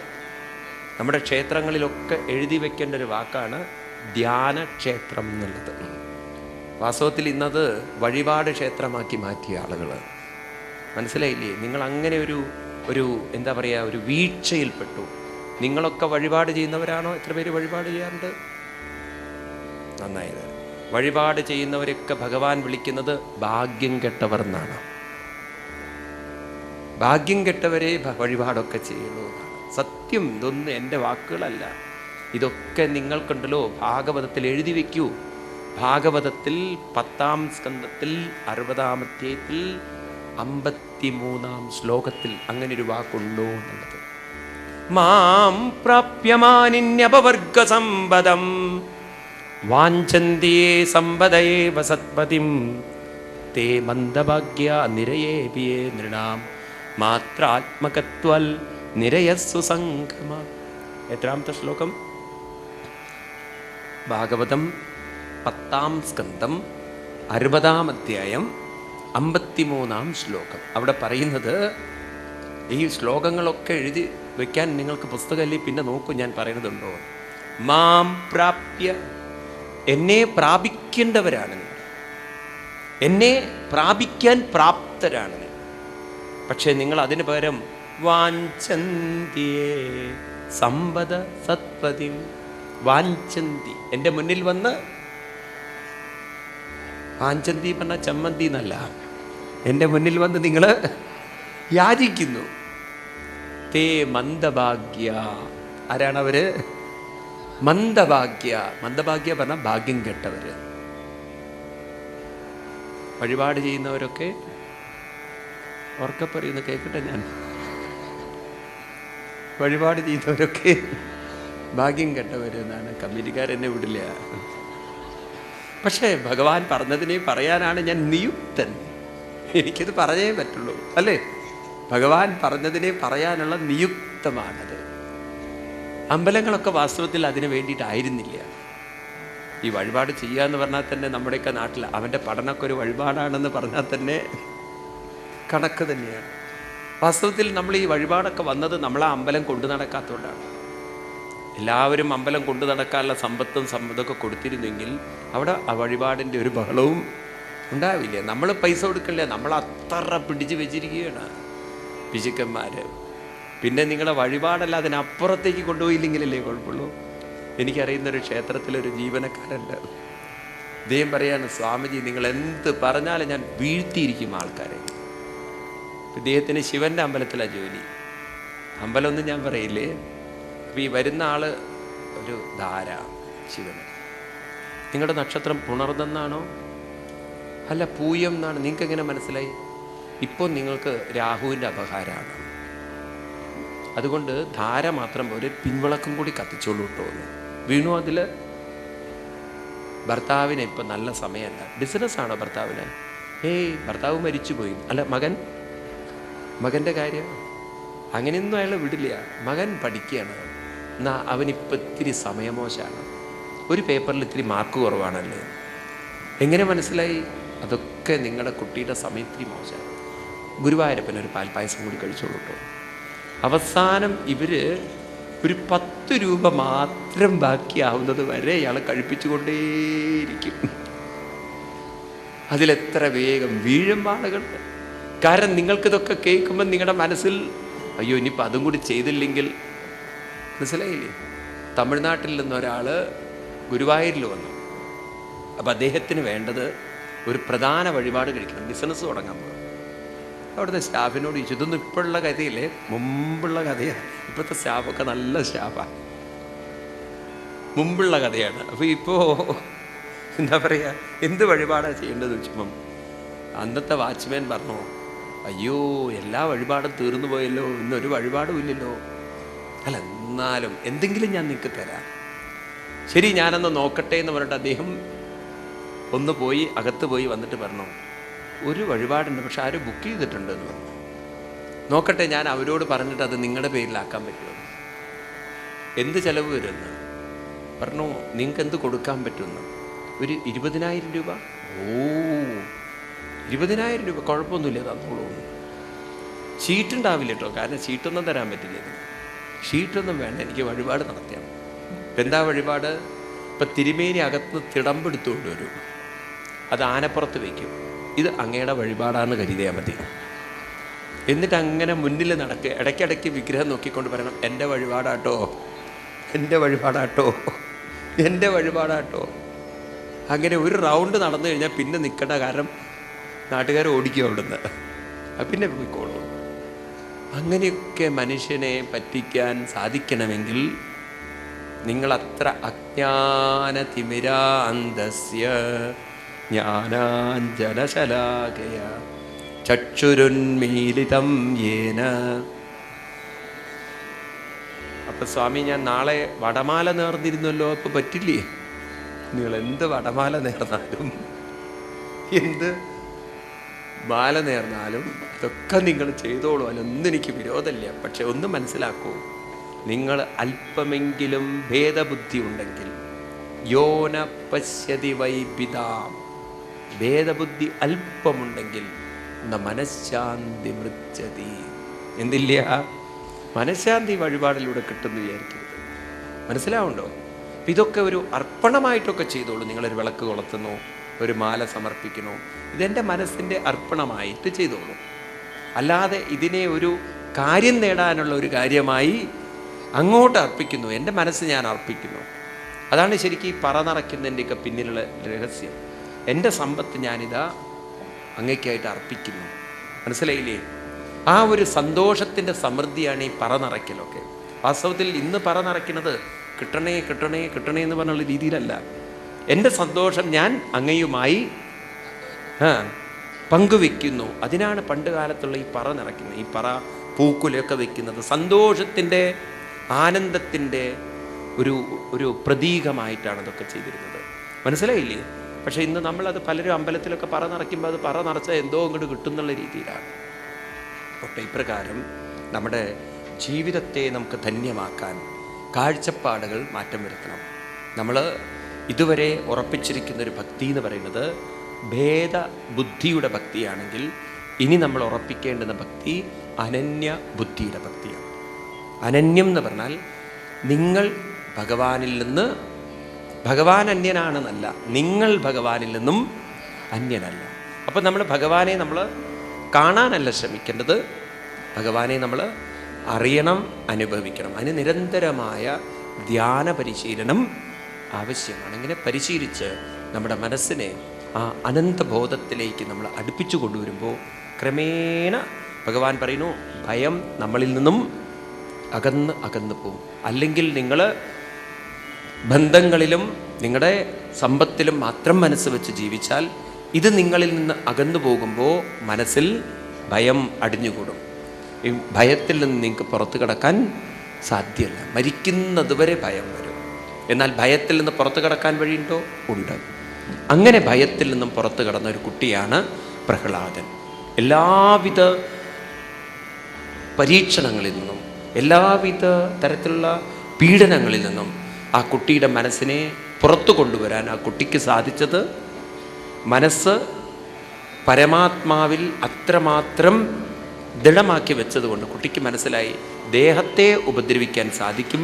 നമ്മുടെ ക്ഷേത്രങ്ങളിലൊക്കെ എഴുതി വെക്കേണ്ട ഒരു വാക്കാണ് ധ്യാനക്ഷേത്രം എന്നുള്ളത്. വാസ്തവത്തിൽ ഇന്നത് വഴിപാട് ക്ഷേത്രമാക്കി മാറ്റിയ ആളുകൾ. മനസ്സിലായില്ലേ? നിങ്ങൾ അങ്ങനെ ഒരു എന്താ പറയുക, ഒരു വീഴ്ചയിൽപ്പെട്ടു. നിങ്ങളൊക്കെ വഴിപാട് ചെയ്യുന്നവരാണോ? എത്ര പേര് വഴിപാട് ചെയ്യാറുണ്ട്? നന്നായത്. വഴിപാട് ചെയ്യുന്നവരൊക്കെ ഭഗവാൻ വിളിക്കുന്നത് ഭാഗ്യം കെട്ടവർ എന്നാണ്. ഭാഗ്യം കെട്ടവരെ വഴിപാടൊക്കെ ചെയ്യുള്ളൂ. സത്യം, ഇതൊന്നും എൻ്റെ വാക്കുകളല്ല. ഇതൊക്കെ നിങ്ങൾക്കുണ്ടല്ലോ ഭാഗവതത്തിൽ എഴുതി വയ്ക്കൂ. ഭാഗവതത്തിൽ 10-ാം സ്കന്ധത്തിൽ 60-ാം അധ്യായത്തിൽ 53-ാം ശ്ലോകത്തിൽ അങ്ങനെ ഒരു വാക്കുണ്ടോ എന്നുള്ളത്. മാം പ്രാപ്യമാനിന്യപവർഗ സമ്പദം വാഞ്ചന്തിയേ സമ്പദയേ വസത്പതിം തേ മന്ദഭാഗ്യ നിരയേപിയേ നൃണാം മാത്രാത്മകത്വൽ നിരയസ്സു സംഗമ. എത്രാമത്തെ ശ്ലോകം? ഭാഗവതം 10-ാം സ്കന്ധം 60-ാം അധ്യായം 53-ാം ശ്ലോകം. അവിടെ പറയുന്നത്, ഈ ശ്ലോകങ്ങളൊക്കെ എഴുതി വയ്ക്കാൻ നിങ്ങൾക്ക് പുസ്തകമല്ലേ, പിന്നെ നോക്കൂ ഞാൻ പറയുന്നതുണ്ടോ. മാം പ്രാപ്യ, എന്നെ പ്രാപിക്കേണ്ടവരാണ് നിങ്ങൾ, എന്നെ പ്രാപിക്കാൻ പ്രാപ്തരാണ് നിങ്ങൾ. പക്ഷേ നിങ്ങൾ അതിന് പകരം വാഞ്ചന്തിയേ സമ്പദ സത്പതിം, വാഞ്ചന്തി, എൻ്റെ മുന്നിൽ വന്ന്, വാഞ്ചന്തി പറഞ്ഞാൽ ചമ്മന്തി എന്നല്ല, എൻ്റെ മുന്നിൽ വന്ന് നിങ്ങൾ യാചിക്കുന്നു. തേ മന്ദഭാഗ്യ, ആരാണവര്? മന്ദഭാഗ്യ. മന്ദഭാഗ്യ പറഞ്ഞാൽ ഭാഗ്യം കെട്ടവര്. വഴിപാട് ചെയ്യുന്നവരൊക്കെ ഉറക്കെ പറയുന്നു, കേൾക്കട്ടെ ഞാൻ. വഴിപാട് ചെയ്യുന്നവരൊക്കെ ഭാഗ്യം കെട്ടവര് എന്നാണ്. കമ്മിറ്റിക്കാരെന്നെ വിടില്ല. പക്ഷേ ഭഗവാൻ പറഞ്ഞതിനെ പറയാനാണ് ഞാൻ നിയുക്തൻ. എനിക്കത് പറഞ്ഞേ പറ്റുള്ളൂ, അല്ലേ? ഭഗവാൻ പറഞ്ഞതിനെ പറയാനുള്ള നിയുക്തമാണത്. അമ്പലങ്ങളൊക്കെ വാസ്തവത്തിൽ അതിന് വേണ്ടിയിട്ടായിരുന്നില്ല. ഈ വഴിപാട് ചെയ്യുക എന്ന് പറഞ്ഞാൽ തന്നെ നമ്മുടെയൊക്കെ നാട്ടിൽ അവൻ്റെ പഠനമൊക്കെ ഒരു വഴിപാടാണെന്ന് പറഞ്ഞാൽ തന്നെ കണക്ക് തന്നെയാണ്. വാസ്തവത്തിൽ നമ്മൾ ഈ വഴിപാടൊക്കെ വന്നത് നമ്മളെ അമ്പലം കൊണ്ടു നടക്കാത്തതുകൊണ്ടാണ്. എല്ലാവരും അമ്പലം കൊണ്ടു നടക്കാനുള്ള സമ്പത്തൊക്കെ കൊടുത്തിരുന്നെങ്കിൽ അവിടെ ആ വഴിപാടിൻ്റെ ഒരു ബഹളവും ഉണ്ടാവില്ല. നമ്മൾ പൈസ കൊടുക്കില്ല, നമ്മൾ അത്ര പിടിച്ച് വെച്ചിരിക്കുകയാണ് പിശുക്കന്മാർ. പിന്നെ നിങ്ങളെ വഴിപാടല്ല അതിനപ്പുറത്തേക്ക് കൊണ്ടുപോയില്ലെങ്കിലല്ലേ കുഴപ്പമുള്ളൂ. എനിക്കറിയുന്നൊരു ക്ഷേത്രത്തിലൊരു ജീവനക്കാരുണ്ട്. അദ്ദേഹം പറയാണ്, സ്വാമിജി നിങ്ങൾ എന്ത് പറഞ്ഞാലും ഞാൻ വീഴ്ത്തിയിരിക്കും ആൾക്കാരെ. ഇദ്ദേഹത്തിന് ശിവൻ്റെ അമ്പലത്തിലാണ് ജോലി. അമ്പലമൊന്നും ഞാൻ പറയില്ലേ. അപ്പോൾ ഈ വരുന്ന ആള് ഒരു ധാര ശിവന്. നിങ്ങളുടെ നക്ഷത്രം പുണർന്നെന്നാണോ അല്ല പൂയം എന്നാണ്? നിങ്ങൾക്ക് എങ്ങനെ മനസ്സിലായി? ഇപ്പോൾ നിങ്ങൾക്ക് രാഹുവിൻ്റെ അപഹാരമാണ്. അതുകൊണ്ട് ധാര മാത്രം ഒരു പിൻവിളക്കും കൂടി കത്തിച്ചോളൂ കേട്ടോ എന്ന് വീണു. അതിൽ ഭർത്താവിന് ഇപ്പം നല്ല സമയമല്ല. ബിസിനസ്സാണോ ഭർത്താവിന്? ഭർത്താവ് മരിച്ചുപോയി. അല്ല മകൻ്റെ കാര്യം അങ്ങനെയൊന്നും അയാൾ വിടില്ല. മകൻ പഠിക്കുകയാണ്, എന്നാൽ അവനിപ്പോൾ ഇത്തിരി സമയമോശമാണ്, ഒരു പേപ്പറിൽ ഇത്തിരി മാർക്ക് കുറവാണല്ലേ. എങ്ങനെ മനസ്സിലായി? അതൊക്കെ നിങ്ങളുടെ കുട്ടിയുടെ സമയത്തിരി മോശമാണ്. ഗുരുവായൂരപ്പന് ഒരു പാൽപ്പായസം കൂടി കഴിച്ചോളൂ കേട്ടോ. അവസാനം ഇവർ ഒരു 10 രൂപ മാത്രം ബാക്കിയാവുന്നത് വരെ ഇയാളെ കഴിപ്പിച്ചുകൊണ്ടേയിരിക്കും. അതിലെത്ര വേഗം വീഴും ആളുകൾ. കാരണം നിങ്ങൾക്കിതൊക്കെ കേൾക്കുമ്പോൾ നിങ്ങളുടെ മനസ്സിൽ അയ്യോ ഇനിയിപ്പോൾ അതും കൂടി ചെയ്തില്ലെങ്കിൽ, മനസ്സിലായില്ലേ? തമിഴ്നാട്ടിൽ നിന്നൊരാൾ ഗുരുവായൂരിൽ വന്നു. അപ്പം അദ്ദേഹത്തിന് വേണ്ടത് ഒരു പ്രധാന വഴിപാട് കഴിക്കണം, ബിസിനസ് തുടങ്ങാൻ പോകും. അവിടുത്തെ സ്റ്റാഫിനോട് ചോദിച്ചു, ഇതൊന്നും ഇപ്പോഴുള്ള കഥയില്ലേ, മുമ്പുള്ള കഥയാണ്. ഇപ്പോഴത്തെ സ്റ്റാഫൊക്കെ നല്ല സ്റ്റാഫാണ്, മുമ്പുള്ള കഥയാണ്. അപ്പോൾ ഇപ്പോൾ എന്താ പറയുക, എന്ത് വഴിപാടാണ് ചെയ്യേണ്ടത് ചോദിച്ചപ്പം അന്നത്തെ വാച്ച്മാൻ പറഞ്ഞു, അയ്യോ എല്ലാ വഴിപാടും തീർന്നു പോയല്ലോ, ഇന്നൊരു വഴിപാടും ഇല്ലല്ലോ. അല്ല എന്നാലും എന്തെങ്കിലും ഞാൻ നിങ്ങൾക്ക് തരാം. ശരി ഞാനൊന്ന് നോക്കട്ടെ എന്ന് പറഞ്ഞിട്ട് അദ്ദേഹം ഒന്ന് പോയി അകത്ത് പോയി വന്നിട്ട് പറഞ്ഞു, ഒരു വഴിപാടുണ്ട്, പക്ഷെ ആരും ബുക്ക് ചെയ്തിട്ടുണ്ട് എന്ന് പറഞ്ഞു. നോക്കട്ടെ, ഞാൻ അവരോട് പറഞ്ഞിട്ട് അത് നിങ്ങളുടെ പേരിലാക്കാൻ പറ്റുമോ, എന്ത് ചിലവ് വരുമെന്ന് പറഞ്ഞു. നിങ്ങൾക്ക് എന്ത് കൊടുക്കാൻ പറ്റുമെന്ന്. ഒരു 20,000 രൂപ. ഓ, 20,000 രൂപ കുഴപ്പമൊന്നുമില്ല, തന്നോളൂ. ഷീറ്റുണ്ടാവില്ല കേട്ടോ, കാരണം ഷീറ്റൊന്നും തരാൻ പറ്റില്ല. ഷീറ്റൊന്നും വേണ്ട, എനിക്ക് വഴിപാട് നടത്തിയാണ്. ഇപ്പം എന്താ വഴിപാട്? ഇപ്പം തിരുമേനി അകത്ത് തിടമ്പെടുത്തുകൊണ്ട് വരും, അത് ആനപ്പുറത്ത് വയ്ക്കും. ഇത് അങ്ങയുടെ വഴിപാടാണെന്ന് കരുതിയാൽ മതി. എന്നിട്ട് അങ്ങനെ മുന്നിൽ നടക്കുക, ഇടയ്ക്കിടയ്ക്ക് വിഗ്രഹം നോക്കിക്കൊണ്ട് പറയണം, എൻ്റെ വഴിപാടാട്ടോ, എൻ്റെ വഴിപാടാട്ടോ, എൻ്റെ വഴിപാടാട്ടോ. അങ്ങനെ ഒരു റൗണ്ട് നടന്നു കഴിഞ്ഞാൽ പിന്നെ നിൽക്കേണ്ട, കാരണം നാട്ടുകാർ ഓടിക്കുക അവിടുന്ന്, പിന്നെ പോയിക്കോളൂ. അങ്ങനെയൊക്കെ മനുഷ്യനെ പറ്റിക്കാൻ സാധിക്കണമെങ്കിൽ നിങ്ങളത്ര അജ്ഞാനതിമിരാന്തസ്യ ജ്ഞാനാഞ്ജനശലാകയ ചക്ഷുരുന്മീലിതം യേന. അപ്പം സ്വാമി, ഞാൻ നാളെ വടമാല നേർന്നിരുന്നല്ലോ, അപ്പോൾ പറ്റില്ലേ? നിങ്ങൾ എന്ത് വടമാല നേർന്നാലും എന്ത് മാല നേർന്നാലും ഇതൊക്കെ നിങ്ങൾ ചെയ്തോളൂ, അതിലൊന്നും എനിക്ക് വിരോധമില്ല. പക്ഷെ ഒന്ന് മനസ്സിലാക്കൂ, നിങ്ങൾ അല്പമെങ്കിലും ഭേദബുദ്ധി ഉണ്ടെങ്കിൽ യോന പശ്യതി വൈപിതാം, ഭേദബുദ്ധി അല്പമുണ്ടെങ്കിൽ മനഃശാന്തി മൃച്ഛതി. എന്തില്ല? മനഃശാന്തി വഴിപാടിലൂടെ കിട്ടുമെന്ന് വിചാരിക്കരുത്. മനസ്സിലാവുണ്ടോ? ഇതൊക്കെ ഒരു അർപ്പണമായിട്ടൊക്കെ ചെയ്തോളൂ. നിങ്ങളൊരു വിളക്ക് കൊളുത്തുന്നു, ഒരു മാല സമർപ്പിക്കുന്നു, ഇതെൻ്റെ മനസ്സിൻ്റെ അർപ്പണമായിട്ട് ചെയ്തോളൂ. അല്ലാതെ ഇതിനെ ഒരു കാര്യം നേടാനുള്ള ഒരു കാര്യമായി അങ്ങോട്ട് അർപ്പിക്കുന്നു. എൻ്റെ മനസ്സ് ഞാൻ അർപ്പിക്കുന്നു. അതാണ് ശരിക്കും ഈ പറ നിറയ്ക്കുന്നതിൻ്റെയൊക്കെ പിന്നിലുള്ള രഹസ്യം. എൻ്റെ സമ്പത്ത് ഞാനിതാ അങ്ങേക്കായിട്ട് അർപ്പിക്കുന്നു. മനസ്സിലായില്ലേ? ആ ഒരു സന്തോഷത്തിൻ്റെ സമൃദ്ധിയാണ് ഈ പറ നിറയ്ക്കലൊക്കെ. വാസ്തവത്തിൽ ഇന്ന് പറ നിറയ്ക്കുന്നത് കിട്ടണേ കിട്ടണേ കിട്ടണേ എന്ന് പറഞ്ഞുള്ള രീതിയിലല്ല. എൻ്റെ സന്തോഷം ഞാൻ അങ്ങയുമായി പങ്കുവെക്കുന്നു. അതിനാണ് പണ്ട് കാലത്തുള്ള ഈ പറ നിറയ്ക്കുന്നത്, ഈ പറ പൂക്കുലയൊക്കെ വെക്കുന്നത്. സന്തോഷത്തിൻ്റെ, ആനന്ദത്തിൻ്റെ ഒരു പ്രതീകമായിട്ടാണ് ഇതൊക്കെ ചെയ്തിരുന്നത്. മനസ്സിലായില്ലേ? പക്ഷേ ഇന്ന് നമ്മളത് പലരും അമ്പലത്തിലൊക്കെ പറ നിറയ്ക്കുമ്പോൾ അത് പറ നിറച്ചാൽ എന്തോ അങ്ങോട്ട് കിട്ടുന്നുള്ള രീതിയിലാണ്. അപ്പോൾ ഇപ്രകാരം നമ്മുടെ ജീവിതത്തെ നമുക്ക് ധന്യമാക്കാൻ കാഴ്ചപ്പാടുകൾ മാറ്റം വരുത്തണം. നമ്മൾ ഇതുവരെ ഉറപ്പിച്ചിരിക്കുന്നൊരു ഭക്തി എന്ന് പറയുന്നത് ഭേദബുദ്ധിയുടെ ഭക്തിയാണെങ്കിൽ ഇനി നമ്മൾ ഉറപ്പിക്കേണ്ടുന്ന ഭക്തി അനന്യ ബുദ്ധിയുടെ ഭക്തിയാണ്. അനന്യം എന്ന് പറഞ്ഞാൽ നിങ്ങൾ ഭഗവാനിൽ നിന്ന്, ഭഗവാൻ അന്യനാണെന്നല്ല, നിങ്ങൾ ഭഗവാനിൽ നിന്നും അന്യനല്ല. അപ്പം നമ്മൾ ഭഗവാനെ നമ്മൾ കാണാനല്ല ശ്രമിക്കേണ്ടത്, ഭഗവാനെ നമ്മൾ അറിയണം, അനുഭവിക്കണം. അതിന് നിരന്തരമായ ധ്യാന പരിശീലനം ആവശ്യമാണ്. അങ്ങനെ പരിശീലിച്ച് നമ്മുടെ മനസ്സിനെ ആ അനന്തബോധത്തിലേക്ക് നമ്മൾ അടുപ്പിച്ചു കൊണ്ടുവരുമ്പോൾ ക്രമേണ ഭഗവാൻ പറയുന്നു, ഭയം നമ്മളിൽ നിന്നും അകന്ന് അകന്നു പോകും. അല്ലെങ്കിൽ നിങ്ങൾ ബന്ധങ്ങളിലും നിങ്ങളുടെ സമ്പത്തിലും മാത്രം മനസ്സ് വെച്ച് ജീവിച്ചാൽ ഇത് നിങ്ങളിൽ നിന്ന് അകന്നു പോകുമ്പോൾ മനസ്സിൽ ഭയം അടിഞ്ഞുകൂടും. ഈ ഭയത്തിൽ നിന്ന് നിങ്ങൾക്ക് പുറത്തു കടക്കാൻ സാധ്യമല്ല. മരിക്കുന്നത് വരെ ഭയം വരും. എന്നാൽ ഭയത്തിൽ നിന്ന് പുറത്തു കടക്കാൻ വഴിയുണ്ടോ? ഉണ്ട്. അങ്ങനെ ഭയത്തിൽ നിന്നും പുറത്തു കടന്ന ഒരു കുട്ടിയാണ് പ്രഹ്ലാദൻ. എല്ലാവിധ പരീക്ഷണങ്ങളിൽ നിന്നും, എല്ലാവിധ തരത്തിലുള്ള പീഡനങ്ങളിൽ നിന്നും ആ കുട്ടിയുടെ മനസ്സിനെ പുറത്തു കൊണ്ടുവരാൻ ആ കുട്ടിക്ക് സാധിച്ചത് മനസ്സ് പരമാത്മാവിൽ അത്രമാത്രം ദൃഢമാക്കി വെച്ചതുകൊണ്ട് കുട്ടിക്ക് മനസ്സിലായി, ദേഹത്തെ ഉപദ്രവിക്കാൻ സാധിക്കും,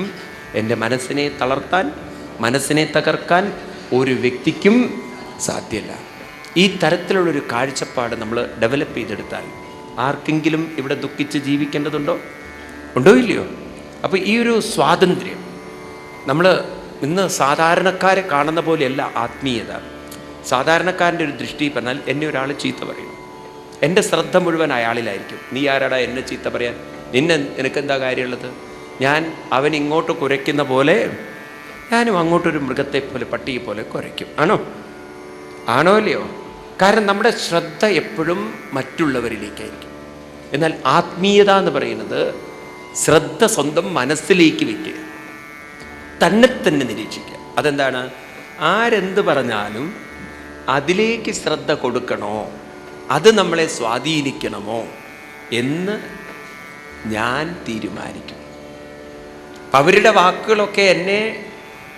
എൻ്റെ മനസ്സിനെ തളർത്താൻ, മനസ്സിനെ തകർക്കാൻ ഒരു വ്യക്തിക്കും സാധ്യമല്ല. ഈ തരത്തിലുള്ളൊരു കാഴ്ചപ്പാട് നമ്മൾ ഡെവലപ്പ് ചെയ്തെടുത്താൽ ആർക്കെങ്കിലും ഇവിടെ ദുഃഖിച്ച് ജീവിക്കേണ്ടതുണ്ടോ? ഉണ്ടോ ഇല്ലയോ? അപ്പോൾ ഈ ഒരു സ്വാതന്ത്ര്യം നമ്മൾ ഇന്ന് സാധാരണക്കാരെ കാണുന്ന പോലെയല്ല ആത്മീയത. സാധാരണക്കാരൻ്റെ ഒരു ദൃഷ്ടി പറഞ്ഞാൽ എന്നെ ഒരാൾ ചീത്ത പറയുന്നു, എൻ്റെ ശ്രദ്ധ മുഴുവൻ അയാളിലായിരിക്കും. നീ ആരാടാ എന്നെ ചീത്ത പറയാൻ? നിനക്കെന്താ കാര്യമുള്ളത്? ഞാൻ അവൻ ഇങ്ങോട്ട് കുരയ്ക്കുന്ന പോലെ ഞാനും അങ്ങോട്ടൊരു മൃഗത്തെ പോലെ, പട്ടിയെ പോലെ കുരയ്ക്കും. ആണോ അല്ലയോ? കാരണം നമ്മുടെ ശ്രദ്ധ എപ്പോഴും മറ്റുള്ളവരിലേക്കായിരിക്കും. എന്നാൽ ആത്മീയത എന്ന് പറയുന്നത് ശ്രദ്ധ സ്വന്തം മനസ്സിലേക്ക് വയ്ക്കുക, തന്നെ നിരീക്ഷിക്കുക. അതെന്താണ്? ആരെന്ത് പറഞ്ഞാലും അതിലേക്ക് ശ്രദ്ധ കൊടുക്കണോ അത് നമ്മളെ സ്വാധീനിക്കണമോ എന്ന് ഞാൻ തീരുമാനിക്കും. അപ്പം അവരുടെ വാക്കുകളൊക്കെ എന്നെ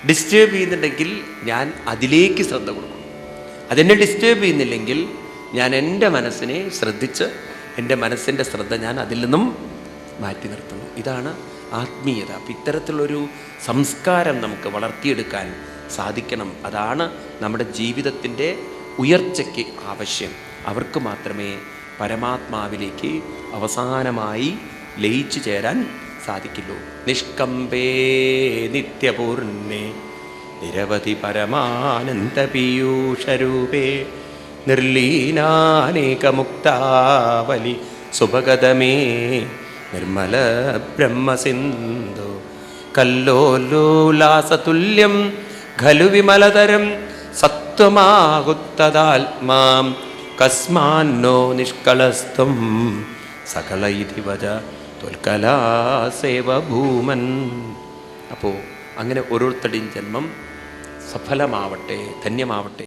ഡിസ്റ്റേബ് ചെയ്യുന്നുണ്ടെങ്കിൽ ഞാൻ അതിലേക്ക് ശ്രദ്ധ കൊടുക്കും. അതെന്നെ ഡിസ്റ്റേബ് ചെയ്യുന്നില്ലെങ്കിൽ ഞാൻ എൻ്റെ മനസ്സിനെ ശ്രദ്ധിച്ച് എൻ്റെ മനസ്സിൻ്റെ ശ്രദ്ധ ഞാൻ അതിൽ നിന്നും മാറ്റി നിർത്തുന്നു. ഇതാണ് ആത്മീയത. അപ്പം ഇത്തരത്തിലുള്ളൊരു സംസ്കാരം നമുക്ക് വളർത്തിയെടുക്കാൻ സാധിക്കണം. അതാണ് നമ്മുടെ ജീവിതത്തിൻ്റെ ഉയർച്ചയ്ക്ക് ആവശ്യം. അവർക്ക് മാത്രമേ പരമാത്മാവിലേക്ക് അവസാനമായി ലയിച്ചു ചേരാൻ സാധിക്കുള്ളൂ. നിഷ്കമ്പേ നിത്യപൂർണ്ണേ നിരവധി പരമാനന്ദ പീയൂഷരൂപേ നിർലീനാനേകമുക്താവലി സുഭഗതമേ നിർമ്മല ബ്രഹ്മസിന്ധു കല്ലോലോലാസതുല്യം ഖലു വിമലതരം സത്വമാഹുത്തദാത്മാം കസ്മാന്നോ നിഷ്കളസ്ത്വം സകല ഇതി വച ത്വൽകലാസേവ ഭൂമൻ. അപ്പോൾ അങ്ങനെ ഓരോരുത്തരുടെയും ജന്മം സഫലമാവട്ടെ, ധന്യമാവട്ടെ.